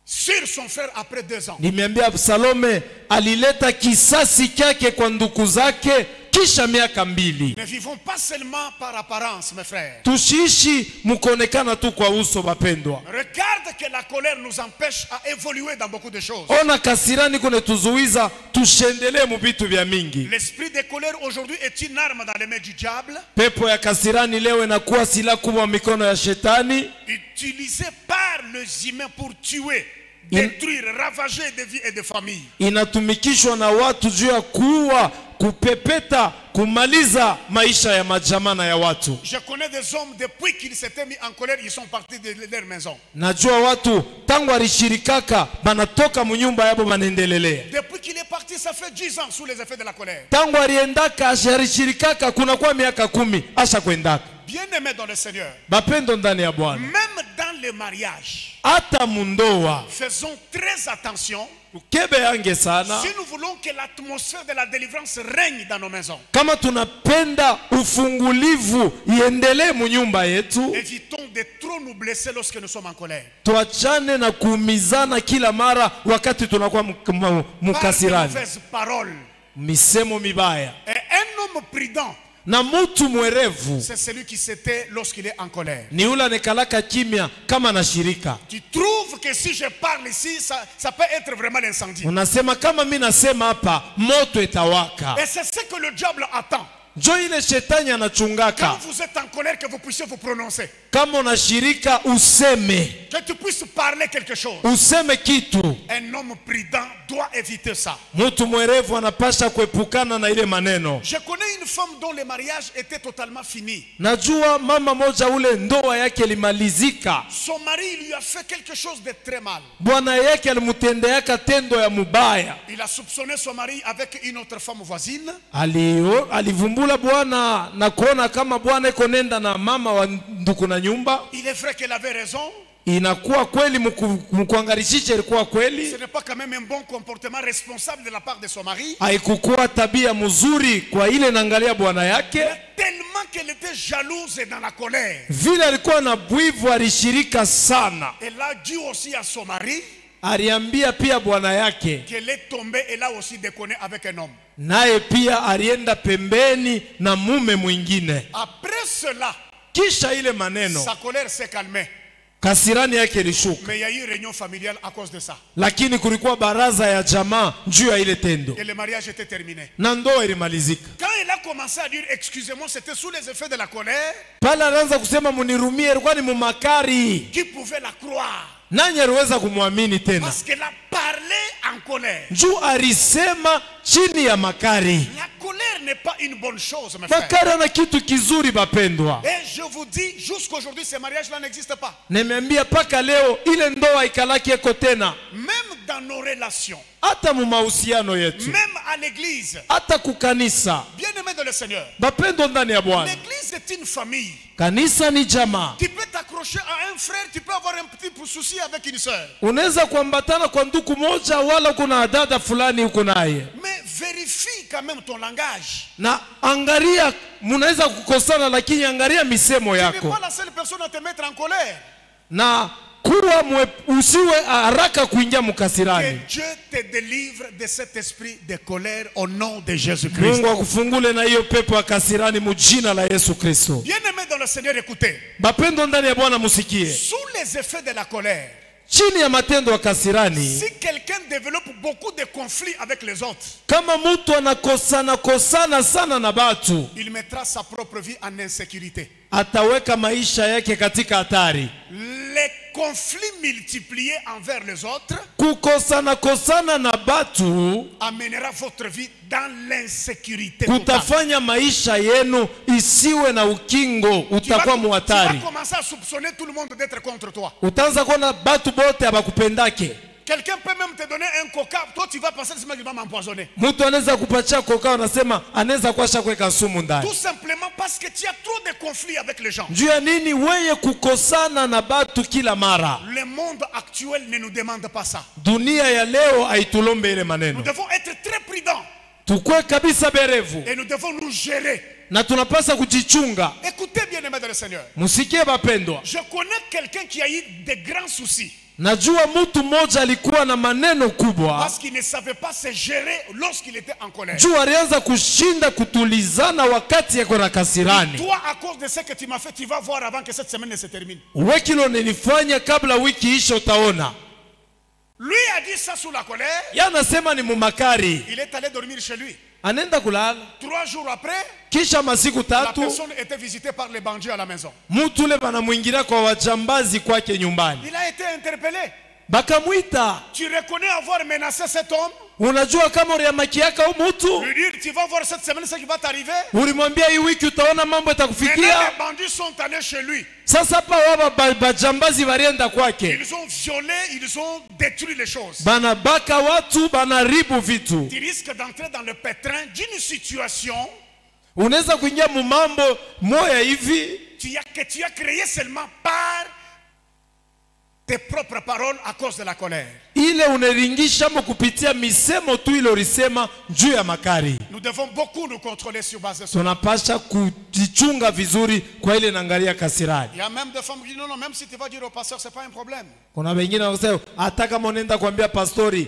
sur son frère après 2 ans. Nimeambia Absalome alileta kisasi kyake kwa ndugu zake kisha miaka 2. Ne vivons pas seulement par apparence, mes frères. Tusiishi mkonekana tu kwa uso bapendwa. Regarde que la colère nous empêche à évoluer dans beaucoup de choses. Ona kasirani kunetuzuiza tushendelee mu vitu vya mingi. L'esprit de colère aujourd'hui est une arme dans les mains du diable. Pepo ya kasirani leo inakuwa silaha kubwa mikono ya shetani, Utilisée par les humains pour tuer, détruire, ravager des vies et des familles. inatumikishwa na watu juu ya kuua, kupepeta, kumaliza maisha ya majamana ya watu. Je connais des hommes, depuis qu'ils s'étaient mis en colère, ils sont partis de leur maison. Najua watu tangu alishirikaka banatoka munyumba yabo banendelelea. Depuis qu'il est parti, ça fait 10 ans sous les effets de la colère. Tangu aliendaka alishirikaka kuna kwa miaka 10 asha kwendaka. Bien-aimés dans le Seigneur, Bapendo ndani ya Bwana. même dans le mariage, Hata mundoa faisons très attention. ukebe yange sana. Si nous voulons que l'atmosphère de la délivrance règne dans nos maisons, Kama tunapenda ufungulivu iendelee munyumba yetu, évitons de trop nous blesser lorsque nous sommes en colère. tuachane na kuumizana kila mara wakati tunakuwa Par de mukasirani. mauvaises paroles. Misemo mibaya. Et un homme prudent, Na mutu mwerevu c'est celui qui s'était lorsqu'il est en colère. ni ula nekalaka kimya kama na shirika. Tu trouves que si je parle ici, ça peut être vraiment l'incendie. Unasema kama mimi nasema hapa moto itawaka. Et c'est ce que le diable attend. Jo ile shetani Quand anachungaka. vous êtes en colère, que vous puissiez vous prononcer. Kama unashirika useme. Que tu puisses parler quelque chose. Useme kitu. Un homme prudent doit éviter ça. Mutu mwerevu anapasha kuepukana na ile maneno. Je connais une femme dont le mariage était totalement fini. Najua mama moja ule ndoa yake limalizika. Son mari lui a fait quelque chose de très mal. Bwana yake alimutendeaka tendo ya mubaya. Il a soupçonné son mari avec une autre femme voisine. Alivumbula bwana na kuona kama bwana iko nenda na mama wa nduku na nyumba. Il est vrai qu'elle avait raison. Inakuwa kweli mkuangarishisha ilikuwa Ce kweli. n'est pas quand même un bon comportement responsable de la part de son mari. Haikukuwa tabia mzuri kwa ile naangalia bwana yake. Tellement qu'elle était jalouse et dans la colère. Vile alikuwa na bwivu alishirika sana. Elle a dit aussi à son mari Aliambia pia bwana yake. qu'elle est tombée et là aussi déconné avec un homme. Naye pia alienda pembeni na mume mwingine. Après cela, Kisha ile maneno sa colère s'est calmée. kasirani yake ilishuka. Mais il y a eu une réunion familiale à cause de ça. Lakini kulikuwa baraza ya jamaa juu ya ile tendo. Et le mariage était terminé. Na ndoa ilimalizika. Quand elle a commencé à dire excusez-moi, c'était sous les effets de la colère. Pala anaanza kusema munirumie, ilikuwa ni mumakari. Qui pouvait la croire? Nani aliweza kumwamini tena? Parce qu'elle a parlé en colère. Juu alisema chini ya makari. La colère n'est pas une bonne chose, mes frères. Makari na kitu kizuri bapendwa. Et je vous dis, jusqu'aujourd'hui, ces mariages-là n'existent pas. Nimeambia paka leo ile ndoa ikalaki eko tena. Même dans nos relations, Hata mu mahusiano yetu. même à l'église. Hata kukanisa. Bien-aimés de le Seigneur, Bapendo ndani ya Bwana. l'église est une famille. Kanisa ni jamaa. Tu peux t'accrocher à un frère, tu peux avoir un petit souci avec une sœur. Unaweza kuambatana kwa ndugu moja wala kuna dada fulani uko naye. Mais vérifie quand même ton langage. Na angalia, munaweza kukosana lakini angalia misemo Tu n'es yako. pas la seule personne à te mettre en colère. Na kuwa usiwe haraka kuingia Que mukasirani. Dieu te délivre de cet esprit de colère au nom de Jésus-Christ. Mungu akufungule na hiyo pepo ya kasirani mujina la Yesu Kristo. Bien-aimés dans le Seigneur, écoutez. Bapendo ndani ya Bwana musikie. Sous les effets de la colère, Chini ya matendo ya kasirani, si quelqu'un développe beaucoup de conflits avec les autres, kama mtu anakosana sana na batu, il mettra sa propre vie en insécurité. ataweka maisha yake katika hatari. Les conflits multipliés envers les autres Kukosana na batu amènera votre vie dans l'insécurité. kutafanya maisha yenu isiwe na ukingo, Tu utakuwa vas muhatari. commencer à soupçonner tout le monde d'être contre toi. Utaanza kuona batu bote abakupendake. Quelqu'un peut même te donner un coca, toi tu vas penser qu'il va m'empoisonner. Mtu anaweza kupatia koka, unasema anaweza kuasha kuweka sumu ndani. Tout simplement parce que tu as trop de conflits avec les gens. Juu ya nini weye kukosana na batu kila mara? Le monde actuel ne nous demande pas ça. Dunia ya leo haitulombe ile Nous maneno. devons être très prudents Tukwe kabisa berevu et nous devons nous gérer. na tunapasa kujichunga. Écoutez bien, aimés dans le Seigneur. Musikie bapendwa. Je connais quelqu'un qui a eu de grands soucis. Najua mtu mmoja alikuwa na maneno kubwa. Parce qu'il ne savait pas se gérer lorsqu'il était en colère. Juu alianza kushinda kutulizana wakati yako na kasirani. Toi, à cause de ce que tu m'as fait, tu vas voir avant que cette semaine ne se termine. Wewe kilo nilifanya kabla wiki isho utaona. Lui a dit ça sous la colère. Yeye anasema ni mumakari. Il est allé dormir chez lui. Anaenda kulala. 3 jours après, Kisha masiku la tatu personne était visitée par les bandits à la maison. mtu ule banamuingilia kwa wajambazi kwake nyumbani. Il a été interpellé. Bakamwita. Tu reconnais avoir menacé cet homme? Unajua kama uliamakiaka huyu mtu? Lui dire, tu vas voir cette semaine ce qui va t'arriver. Ulimwambia hii wiki utaona mambo Maintenant, yatakufikia. les bandits sont allés chez lui. Sasa hapa waba bajambazi walienda kwake. Ils ont violé, ils ont détruit les choses. Banabaka watu, banaribu vitu. Tu risques d'entrer dans le pétrin d'une situation Unaweza kuingia mu mambo moya hivi que tu as créé seulement par tes propres paroles à cause de la colère. ile unaringisha mo kupitia misemo tu ile ulisema juu ya makari. Nous devons beaucoup nous contrôler sur base de ça. Tunapasha kujichunga vizuri kwa ile naangalia kasirani. Il y a même des femmes qui disent non, même si tu vas dire au pasteur, c'est pas un problème. Kuna wengine wanasema hata kama unaenda kuambia pastori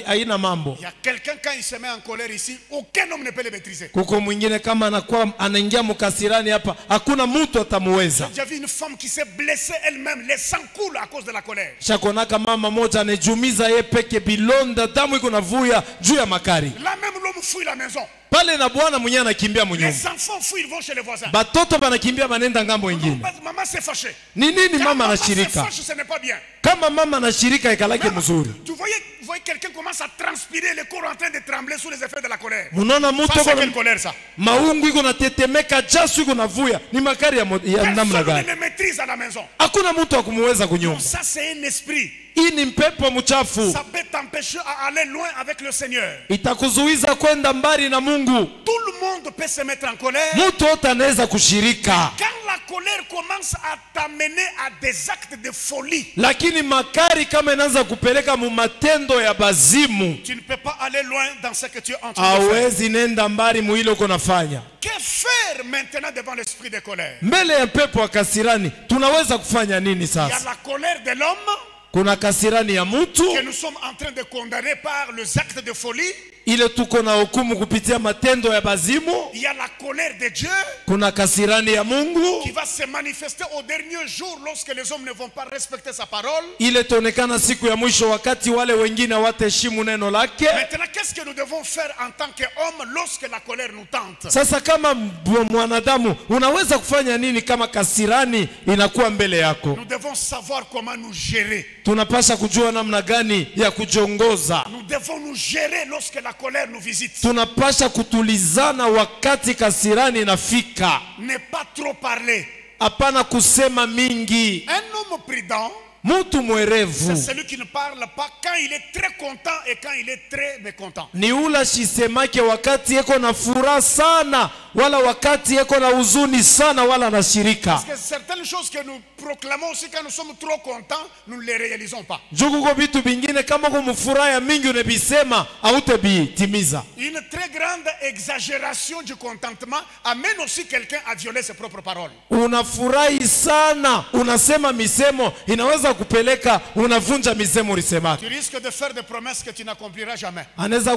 haina mambo. Il y a quelqu'un quand il se met en colère ici, aucun homme ne peut le maîtriser. Kuko mwingine kama anakuwa anaingia mkasirani hapa, hakuna mtu atamuweza. J'ai vu une femme qui s'est blessée elle-même, les sangs coulent à cause de la colère. Shakonaka mama moja anajumiza yeye peke bilonda damu iko navuya juu ya makari. Là même l'homme fuit la maison. Pale na bwana mwenyewe anakimbia mnyumba. Les enfants fuient, ils vont chez les voisins. Batoto banakimbia banenda ngambo nyingine. Maman s'est fâchée. Ni nini mama Maman anashirika? s'est fâchée, ce n'est pas bien. Kama mama anashirika ikalake mzuri. Tu voyez quelqu'un commence à transpirer, le corps en train de trembler sous les effets de la colère. Munaona mtu Ça, c'est kwa quelle colère ça? maungu iko natetemeka, jasu iko navuya. Ni makari ya namna Personne gani? ne le maîtrise à la maison. Hakuna mtu wa kumuweza kunyumba. Ça c'est un esprit. Hii ni mpepo mchafu. Ça peut t'empêcher à aller loin avec le Seigneur. Itakuzuiza kwenda mbali na Mungu. Tout le monde peut se mettre en colère. Mtu wote anaweza kushirika. Quand la colère commence à t'amener à des actes de folie, Lakini makari kama inaanza kupeleka mu matendo ya bazimu, tu ne peux pas aller loin dans ce que tu es en train de faire. hawezi nenda mbali mu ile uko nafanya. Que faire maintenant devant l'esprit de colère? Mbele ya pepo wa kasirani tunaweza kufanya nini Il y sasa? a la colère de l'homme Kuna kasirani ya mtu que nous sommes en train de condamner par les actes de folie. ile tuko na hukumu kupitia matendo ya bazimu. Il y a la colère de Dieu Kuna kasirani ya Mungu qui va se manifester au dernier jour lorsque les hommes ne vont pas respecter sa parole. ile tonekana siku ya mwisho wakati wale wengine hawataheshimu neno lake. Maintenant, qu'est-ce que nous devons faire en tant qu'hommes lorsque la colère nous tente? Sasa kama mwanadamu unaweza kufanya nini kama kasirani inakuwa mbele yako? Nous devons savoir comment nous gérer. Tunapasha kujua namna gani ya kujiongoza. Nous devons nous gérer lorsque la colère nous visite. Tunapasha kutulizana wakati kasirani inafika. Ne pas trop parler. Hapana kusema mingi. Un homme prudent, Mtu c'est mwerevu celui qui ne parle pas quand il est très content et quand il est très mécontent. ni ula shisemake wakati yeko na furaha sana wala wakati yeko na huzuni sana wala na shirika. Parce que certaines choses que nous proclamons aussi quand nous sommes trop contents, nous ne les réalisons pas. Jugu kwa vitu vingine kama kumfuraha ya mingi unabisema hautebitimiza. Une très grande exagération du contentement amène aussi quelqu'un à violer ses propres paroles. Unafurahi sana, unasema misemo inaweza kupeleka unavunja misemo ulisemaka. Tu risques de faire des promesses que tu n'accompliras jamais.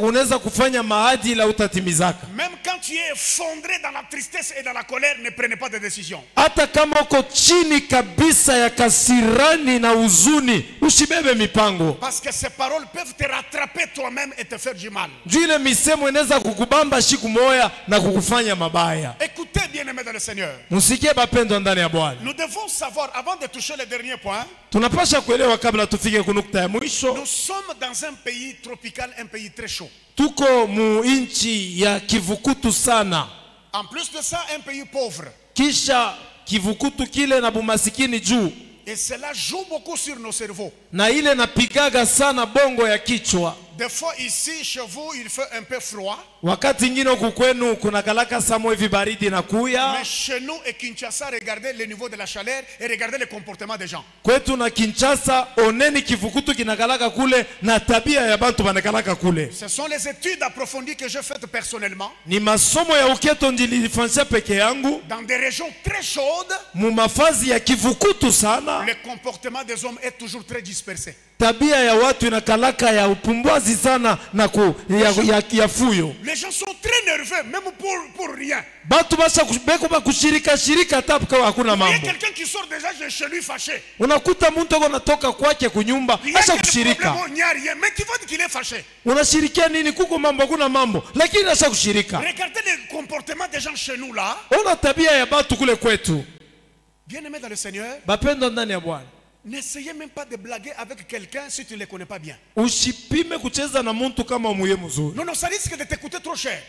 Unaweza kufanya maadi ila utatimizaka. Même quand tu es effondré dans la tristesse et dans la colère, ne prenez pas de décision. Hata kama uko chini kabisa ya kasirani na huzuni, usibebe mipango. Parce que ces paroles peuvent te rattraper toi-même et te faire du mal. Juu ile misemo inaweza kukubamba siku moja na kukufanya mabaya. Écoutez, bien-aimés dans le Seigneur. Msikie bapendwa ndani ya Bwana. Nous devons savoir, avant de toucher le dernier point, Tunapasha kuelewa kabla tufike kunukta ya mwisho. nous sommes dans un pays tropical, un pays très chaud. Tuko mu inchi ya kivukutu sana. En plus de ça, un pays pauvre. Kisha kivukutu kile na bumasikini juu. Et cela joue beaucoup sur nos cerveaux. Na ile napigaga sana bongo ya kichwa. Des fois ici, chez vous, il fait un peu froid. Wakati ingine huku kwenu kuna kalaka samo hivi baridi na kuya. Mais chez nous et Kinshasa, regardez le niveau de la chaleur et regardez le comportement des gens. Kwetu na Kinshasa oneni kivukutu kinakalaka kule na tabia ya bantu banakalaka kule. Ce sont les études approfondies que j'ai faites personnellement. Ni masomo ya uketo ndilifanyia peke yangu. Dans des régions très chaudes, Mu mafazi ya kivukutu sana. le comportement des hommes est toujours très dispersé. Tabia ya watu inakalaka ya upumbwazi sana na ya fuyo. Les gens sont très nerveux, même pour rien. Batu basa beko kushirika shirika tapu kwa hakuna Il y a mambo. quelqu'un qui sort déjà de chez lui fâché. Unakuta mtu ako natoka kwake kunyumba Il y a asa des kushirika. problèmes, il n'y a rien. Mais tu vois qu'il est fâché. Unashirikia nini? Kuko mambo hakuna mambo, lakini asa kushirika. Regardez le comportement des gens chez nous là. Ona tabia ya batu kule kwetu. Bien-aimés dans le Seigneur, Bapendwa ndani ya Bwana. n'essayez même pas de blaguer avec quelqu'un si tu ne le connais pas bien. Usipime kucheza na mtu kama umuye mzuri. Non, non, ça risque de te coûter trop cher.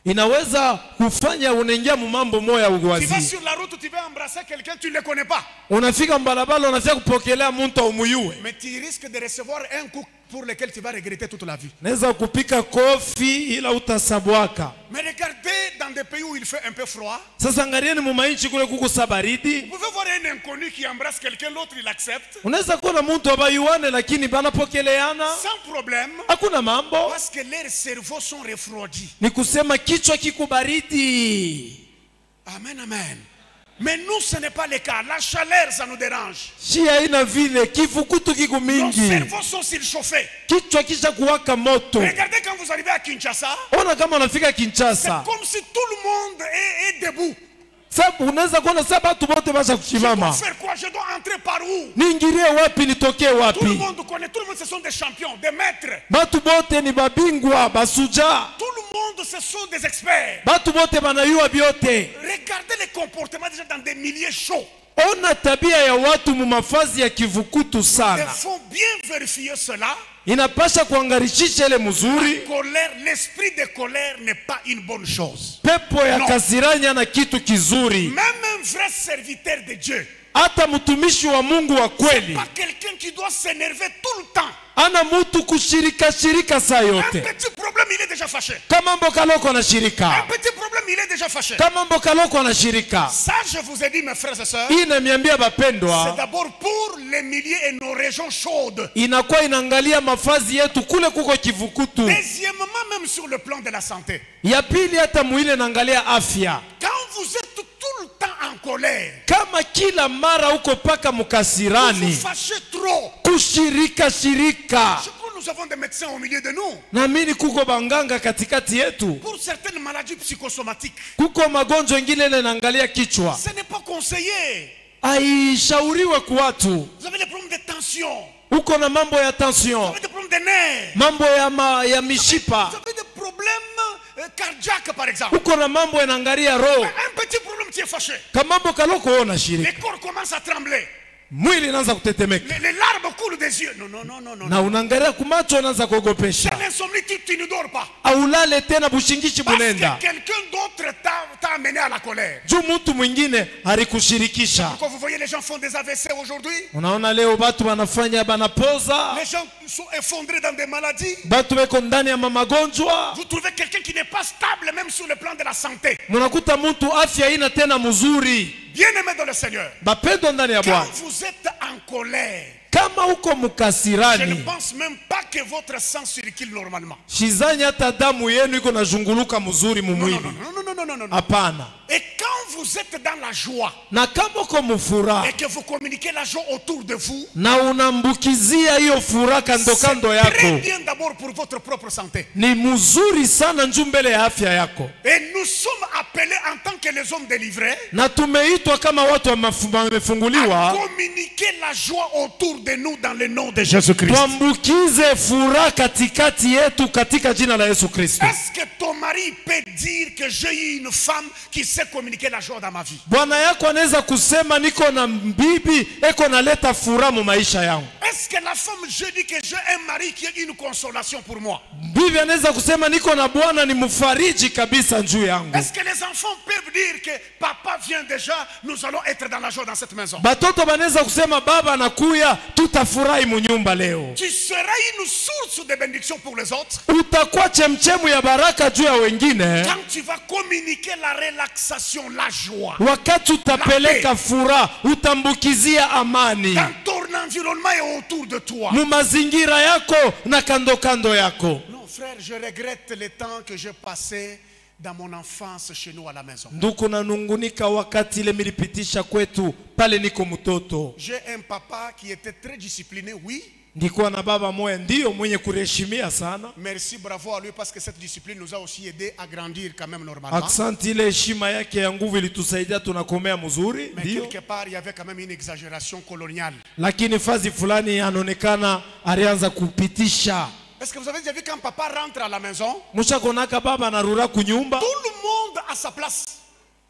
Inaweza kufanya unaingia mu mambo moya Tu vas uwazi. sur la route, tu vas embrasser quelqu'un, tu ne le connais pas. Unafika mbalabala unafika kupokelea mtu umuyue. Mais tu risques de recevoir un coup pour lequel tu vas regretter toute la vie. Naweza kupika kofi ila utasabwaka. Mais regardez dans des pays où il fait un peu froid. Sasa angalieni mu mainchi kule kuko sabaridi. Vous pouvez voir un inconnu qui embrasse quelqu'un, l'autre il accepte. Unaweza kuona mtu abayuane lakini banapokeleana. Sans problème. Hakuna mambo. Parce que leurs cerveaux sont refroidis. Ni kusema kichwa kiko baridi. Amen, amen. Mais nous, ce n'est pas le cas. La chaleur, ça nous dérange. Shia ina vile kifukutu kiko Nos mingi. cerveaux sont surchauffés. Kichwa kisha kuwaka moto. Regardez quand vous arrivez à Kinshasa, Ona kama unafika c'est Kinshasa. comme si tout le monde est debout. Sababu unaweza kuona sasa watu wote basha Je dois kusimama. faire quoi? Je dois entrer par où? Niingilie wapi nitokee Tout le wapi? monde connaît, tout le monde, ce sont des champions, des maîtres. Batu bote ni babingwa, basuja. Tout le monde, ce sont des experts. Batu bote banayua biote. Regardez les comportements déjà dans des milieux chauds. Ona tabia ya watu mu mafazi ya kivukutu Il sana. faut bien vérifier cela. Inapasha kuangarishisha ile mzuri. Colère, l'esprit de colère n'est pas une bonne chose. Pepo ya No. kasiranya na kitu kizuri. Même un vrai serviteur de Dieu, Hata mtumishi wa Mungu wa kweli pas quelqu'un qui doit s'énerver tout le temps. ana mtu kushirika shirika saa Un yote. petit problème, il est déjà fâché. Kama mambo kaloko Un anashirika. petit problème, il est déjà fâché. Kama mambo kaloko anashirika. Ça, je vous ai dit, mes frères et sœurs, Hii inaniambia c'est bapendwa, d'abord pour les milieux et nos régions chaudes. inakuwa inaangalia mafazi yetu kule kuko kivukutu. Deuxièmement, même sur le plan de la santé. Ya pili hata mwile naangalia afya. Quand vous êtes tout le temps en colère, Kama kila mara uko paka vous mukasirani, vous fâchez trop. kushirika shirika. Je crois que nous avons des médecins au milieu de nous. Naamini kuko banganga katikati yetu. Pour certaines maladies psychosomatiques, Kuko magonjwa ingine ile naangalia kichwa. ce n'est pas conseillé. Haishauriwe kwa watu. Vous avez des problèmes de tension, Uko na mambo ya vous tension, avez des problèmes de nerfs, mambo ya mishipa. vous avez des problèmes cardiaques par exemple. Uko na mambo yanaangalia roho. Un petit problème, tu es fâché. Kama mambo kaloko ona Les shirika. corps commencent à trembler. Mwili inaanza kutetemeka. Les larmes coulent des yeux. Non, non, non, non, non. Na unaangalia kumacho unaanza kuogopesha. C'est l'insomnie, tu ne dors pas. Aulale tena bushingishi Parce que bunenda. quelqu'un d'autre t'a amené à la colère. Juu mtu mwingine alikushirikisha. Quand vous voyez les gens font des AVC aujourd'hui, Unaona leo watu wanafanya banapoza. les gens sont effondrés dans des maladies. Batu weko ndani ya magonjwa. Vous trouvez quelqu'un qui n'est pas stable même sur le plan de la santé. Munakuta mtu afya ina tena mzuri. Bien-aimé dans le Seigneur, Bapendwa ndani ya quand Bwana. vous êtes en colère, Kama uko je ne mukasirani, pense même pas que votre sang circule normalement. shizani hata damu yenu iko nazunguluka mzuri Non, non, mumwili. non, non, non, non, non, non, non. Hapana. Et quand vous êtes dans la joie Na kama uko mufuraha et que vous communiquez la joie autour de vous, na unambukizia hiyo furaha kando kando c'est très yako, bien d'abord pour votre propre santé. ni mzuri sana njoo mbele ya afya yako. Et nous sommes appelés en tant que les hommes délivrés Na tumeitwa kama watu à wamefunguliwa, communiquer la joie autour de nous dans le nom de Jésus-Christ. tuambukize furaha katikati yetu katika jina la Yesu Kristo. Est-ce que ton mari peut dire que j'ai eu une femme qui sait communiquer la joie dans ma vie? Bwana yako anaweza kusema niko na bibi eko naleta furaha mu maisha yangu. Est-ce Est-ce que la femme, je dis que j'ai un mari qui est une consolation pour moi? Bibi anaweza kusema niko na bwana ni mfariji kabisa juu yangu. Est-ce que les enfants peuvent dire que papa vient déjà, nous allons être dans la joie dans cette maison? Batoto banaweza kusema baba anakuya, tutafurahi munyumba leo. Tu seras une source de bénédiction pour les autres. Utakuwa chemchemu ya baraka juu ya wengine. Quand tu vas communiquer la relaxation, la joie. Wakati utapeleka furaha, utambukizia amani. Dans ton environnement et autour de toi. Mu mazingira yako na kando kando yako. Non frère, je regrette le temps que j'ai passé dans mon enfance chez nous à la maison. Nduku nanungunika wakati ile milipitisha kwetu pale niko mtoto. J'ai un papa qui était très discipliné, oui. Ndikuwa na baba moya ndio mwenye kureheshimia sana. Merci, bravo à lui parce que cette discipline nous a aussi aidé à grandir quand même normalement. Aksanti, ile heshima yake ya nguvu ilitusaidia tunakomea mzuri, mais ndio. quelque part il y avait quand même une exagération coloniale. Lakini fazi fulani anaonekana alianza kupitisha. Est-ce que vous avez déjà vu quand papa rentre à la maison? Mushakonaka baba anarura kunyumba. Tout le monde a sa place.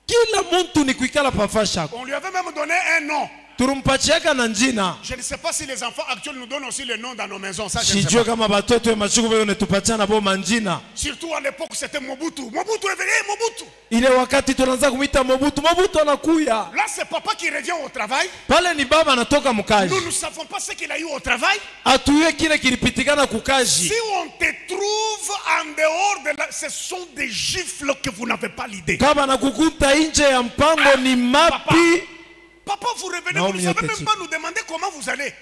Kila muntu ni kuikala pafasha. On lui avait même donné un nom. Turumpachiaka na njina. Je ne sais pas si les enfants actuels nous donnent aussi le nom dans nos maisons. Ça, je ne sais pas. Kama batoto mashuku beo netupachana bo manjina. Surtout à l'époque c'était Mobutu. Mobutu réveillé, Mobutu. Ile wakati tunaanza kumuita Mobutu, Mobutu anakuya. Là c'est papa qui revient au travail. Pale ni baba anatoka mkazi. Nous ne savons pas ce qu'il a eu au travail. Atuye kile kilipitikana kukazi. Si on te trouve en dehors de là, ce sont des gifles que vous n'avez pas l'idée. Kama nakukuta nje ya mpango ni mapi. Papa, vous revenez, vous ne savez même pas nous demander comment vous allez.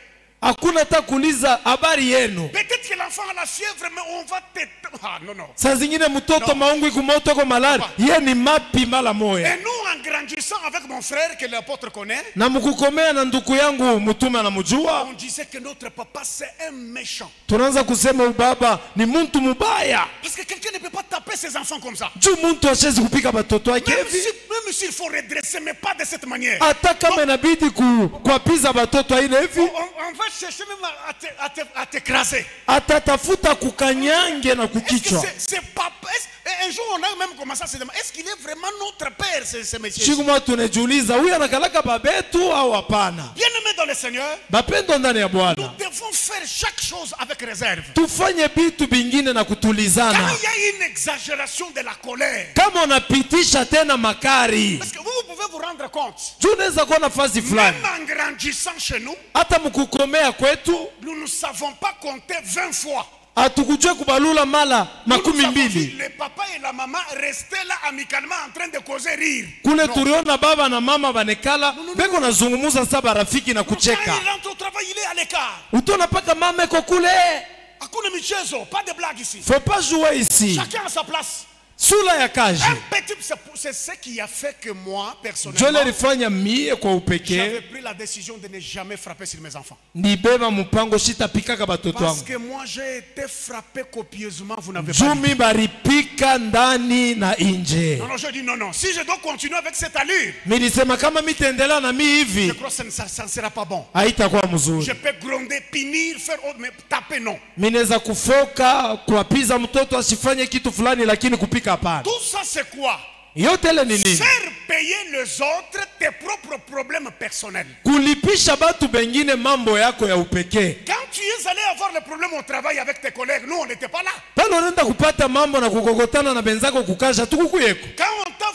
Hakuna hata kuuliza habari yenu. Peut-être que l'enfant a la fièvre, mais on va te... Ah, non, non. Saa zingine mtoto maungu ikumoto kwa malari. Ye ni mapi mala moya. Et nous, en grandissant avec mon frère, que l'apôtre connaît, na mukukomea na nduku yangu mtume anamjua, on disait que notre papa c'est un méchant. Tunaanza kusema ubaba ni muntu mubaya. Parce que quelqu'un ne peut pas taper ses enfants comme ça. Juu muntu ashezi kupika batoto wake hivi. Même s'il faut redresser, mais pas de cette manière. Hata kama inabidi kuapiza batoto aina hivi. On va chercher même à t'écraser. Atatafuta kukanyange na kukichwa. C'est papa. Un jour on a même commencé à se demander, est-ce qu'il est vraiment notre père, ce monsieur? Shikuma tunajiuliza huyu anakalaka babetu au hapana. Bien-aimés dans le Seigneur, bapendo ndani ya Bwana, nous devons faire chaque chose avec réserve. Tufanye bitu bingine na kutulizana. Quand il y a une exagération de la colère, kama unapitisha tena makari, parce que vous pouvez vous rendre compte, tunaweza kuwa nafasi fulani, même en grandissant chez nous, hata mkukomea kwetu, nous ne savons pas compter 20 fois. Atukujue kubalula mala makumi mbili. Le papa et la maman restaient là amicalement en train de causer rire. Kule turiona baba na mama banekala beko na zungumuza saba rafiki na kucheka. Quand il rentre au travail, il est à l'écart. Utona paka mama eko kule. Hakuna michezo, pas de blague ici. Faut pas jouer ici. Chacun a sa place. Sula ya kaji. C'est ce qui a fait que moi, personnellement, j'avais pris la décision de ne jamais frapper sur mes enfants. Parce que moi, j'ai été frappé copieusement, vous n'avez pas dit. Non, je dis non. Si je dois continuer avec cette allure, je crois que ça ne sera pas bon. Je peux gronder, punir, faire autre, mais taper non. Tout ça c'est quoi? Faire payer les autres tes propres problèmes personnels. Quand tu es allé avoir le problème au travail avec tes collègues, nous on n'était pas là. Quand on t'a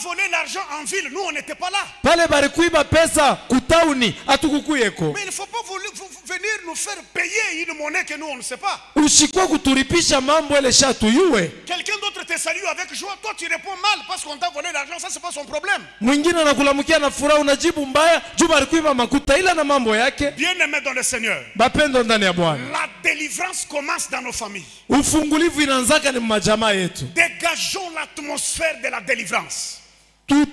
volé l'argent en ville, nous on n'était pas là. Mais il ne faut pas venir nous faire payer une monnaie que nous on ne sait pas. Quelqu'un d'autre te salue avec joie, toi tu réponds mal parce qu'on t'a volé l'argent, ça c'est pas son problème. Bien-aimés dans le Seigneur, la délivrance commence dans nos familles. Dégageons l'atmosphère de la délivrance. Vous ne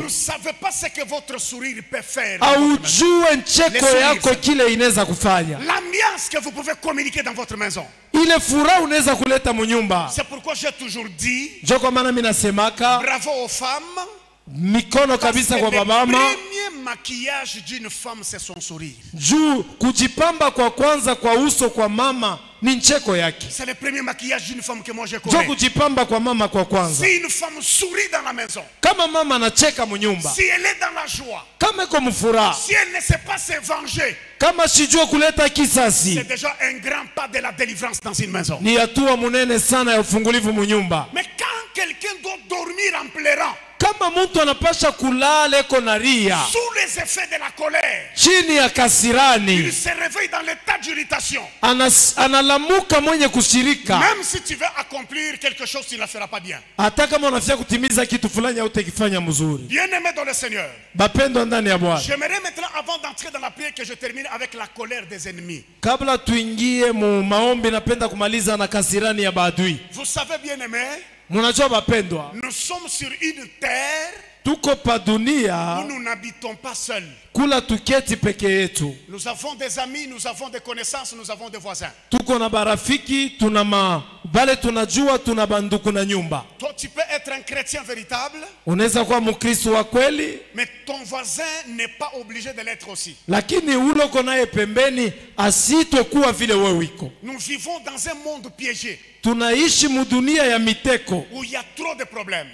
savez pas ce que votre sourire peut faire. L'ambiance que vous pouvez communiquer dans votre maison. C'est pourquoi j'ai toujours dit bravo aux femmes mikono kabisa kwa babama. Le premier maquillage d'une femme, c'est son sourire. Juu kujipamba kwa kwanza kwa uso kwa mama ni ncheko yake. C'est le premier maquillage d'une femme que moi je Juu connais. kujipamba kwa mama kwa kwanza. Si une femme sourit dans la maison, Kama mama anacheka mnyumba, si elle est dans la joie, kama iko mfuraha, si elle ne sait pas se venger, kama sijua kuleta kisasi, c'est déjà un grand pas de la délivrance dans une maison. ni hatua munene sana ya ufungulivu mnyumba. Mais quand quelqu'un doit dormir en pleurant, Kama mtu anapasha kulala eko na ria sous les effets de la colère, chini ya il kasirani, se réveille dans l'état d'irritation. analamuka mwenye kushirika. Même si tu veux accomplir quelque chose, tu ne la feras pas bien. Hata kama unafia kutimiza kitu fulani au tekifanya mzuri. Bien-aimé dans le Seigneur, Bapendwa ndani ya Bwana, j'aimerais maintenant, avant d'entrer dans la prière, que je termine avec la colère des ennemis. kabla tuingie mu maombi, napenda kumaliza na kasirani ya maadui. Vous savez, bien-aimé, Munajua bapendwa, nous sommes sur une terre tuko pa où dunia nous n'habitons pas seuls. kula tuketi peke yetu. Nous avons des amis, nous avons des connaissances, nous avons des voisins. Tuko na barafiki, tuna bale tunajua, tuna banduku na nyumba. Toi, tu peux être un chrétien véritable, Unaweza kuwa Mkristo wa kweli, mais ton voisin n'est pas obligé de l'être aussi. lakini ule uko naye pembeni asitwe kuwa vile wewe iko. Nous vivons dans un monde piégé Tunaishi mudunia ya miteko, où il y a trop de problèmes.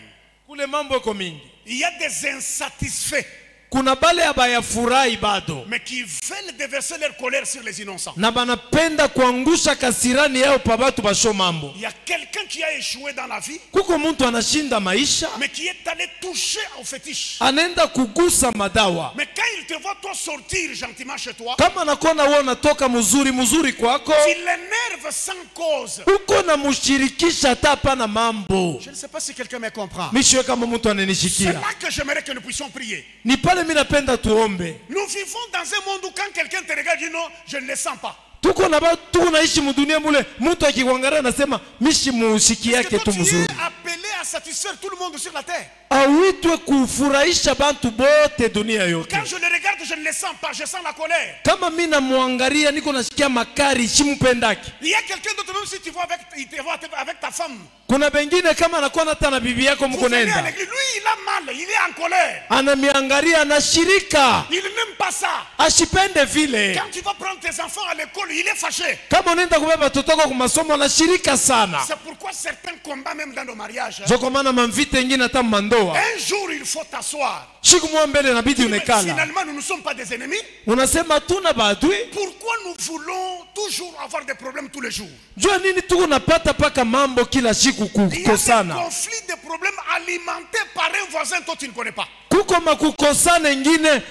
kule mambo iko mingi. Il y a des insatisfaits, Kuna bale abayafurahi bado mais qui veulent déverser leur colère sur les innocents. na banapenda kuangusha kasirani yao pa batu basho mambo. Il y a quelqu'un qui a échoué dans la vie, Kuko mtu anashinda maisha, mais qui est allé toucher au fétiche. anaenda kugusa madawa. Mais quand il te voit toi sortir gentiment chez toi, Kama anakuwa wewe unatoka mzuri kwako, tu l'énerves sans cause. uko na mushirikisha hata hapana mambo. Je ne sais pas si quelqu'un me comprend. Mishiwe kama mtu C'est ananishikia. là que j'aimerais que nous puissions prier. Ni pale mimi napenda tuombe. Nous vivons dans un monde où quand quelqu'un te regarde, dit non, je ne le sens pas. Tuko na batu tunaishi mudunia mule, mtu akikuangalia anasema mishi mushiki Parce que yake tu toi, tu mzuri. es appelé à satisfaire tout le monde sur la terre. Awitwe kufurahisha bantu bote dunia yote. Quand je le regarde, je ne le sens pas, je sens la colère. Kama mimi namwangalia niko nasikia makari shimpendaki. Il y a quelqu'un d'autre, même si tu vois avec, il te voit avec ta femme. Kuna bengine kama anakuwa hata na bibi yako Vous mko venez à nenda. l'église, lui il a mal, il est en colère. Anamiangalia anashirika. Il n'aime pas ça. Ashipende vile. Quand tu vas prendre tes enfants à l'école, il est fâché. Kama unaenda kubeba watoto wako kwa masomo anashirika sana. C'est pourquoi certains combats même dans nos mariages. Joko maana mamvite ingine hata mandoa. Un jour il faut t'asseoir. Siku moja mbele inabidi Mais unekala. finalement nous ne sommes pas des ennemis. Unasema tuna badui. Pourquoi nous voulons toujours avoir des problèmes tous les jours? Jua nini tuko napata paka mambo kila siku Il y a des kukosana. conflits, des problèmes alimentés par un voisin dont tu ne connais pas. Kuko makukosana ingine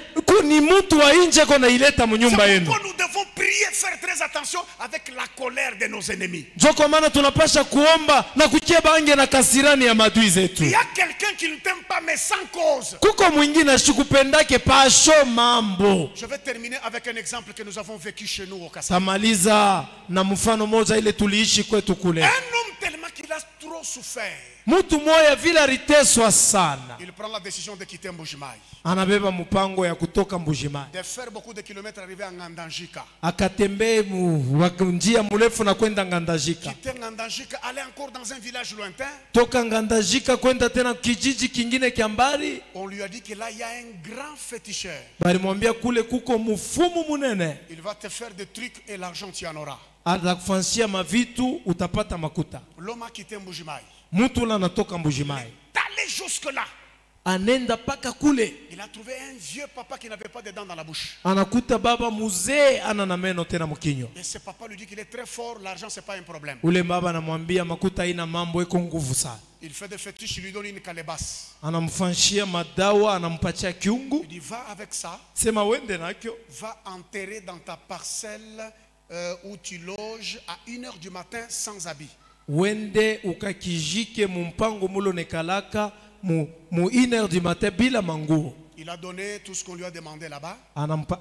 ni mtu wa nje kona ileta mnyumba C'est yenu. pourquoi nous devons prier, faire très attention avec la colère de nos ennemis. Joko maana tunapasha kuomba na kuchia bange na kasirani ya madui Il zetu. y a quelqu'un qui ne t'aime pas mais sans cause. Kuko mwingine ashikupendake pasho mambo. Je vais terminer avec un exemple que nous avons vécu chez nous au Kassai. Tamaliza na mfano moja ile tuliishi kwetu kule. Un homme tellement qu'il a trop souffert, Mtu moya vile aliteswa sana, il prend la décision de quitter Mbujimai, anabeba mpango ya kutoka Mbujimai, de faire beaucoup de kilomètres arriver à Ngandanjika. akatembee njia mrefu na kwenda Ngandajika. Quitter Ngandanjika, aller encore dans un village lointain. Toka Ngandajika kwenda tena kijiji kingine kia mbali. On lui a dit que là il y a un grand féticheur. Balimwambia kule kuko mfumu munene, Il va te faire des trucs et l'argent tu en auras. atakufansia mavitu utapata makuta. L'homme a quitté Mbujimai. Mtu la natoka Mbujimai, D'aller jusque-là. anenda paka kule, Il a trouvé un vieux papa qui n'avait pas de dents dans la bouche. anakuta baba muzee ana na meno tena mkinyo. Et ce papa lui dit qu'il est très fort, l'argent c'est pas un problème. Ule baba anamwambia makuta ina mambo iko nguvu sana. Il fait des fétiches, il lui donne une calebasse. Anamfanshia madawa, anampatia kiungu, Il dit va avec ça, sema wende nakyo, va enterrer dans ta parcelle où tu loges à 1h du matin sans habit. wende ukakijike mumpango mulo nekalaka mu 1h du matin bila manguo. Il a donné tout ce qu'on lui a demandé là-bas.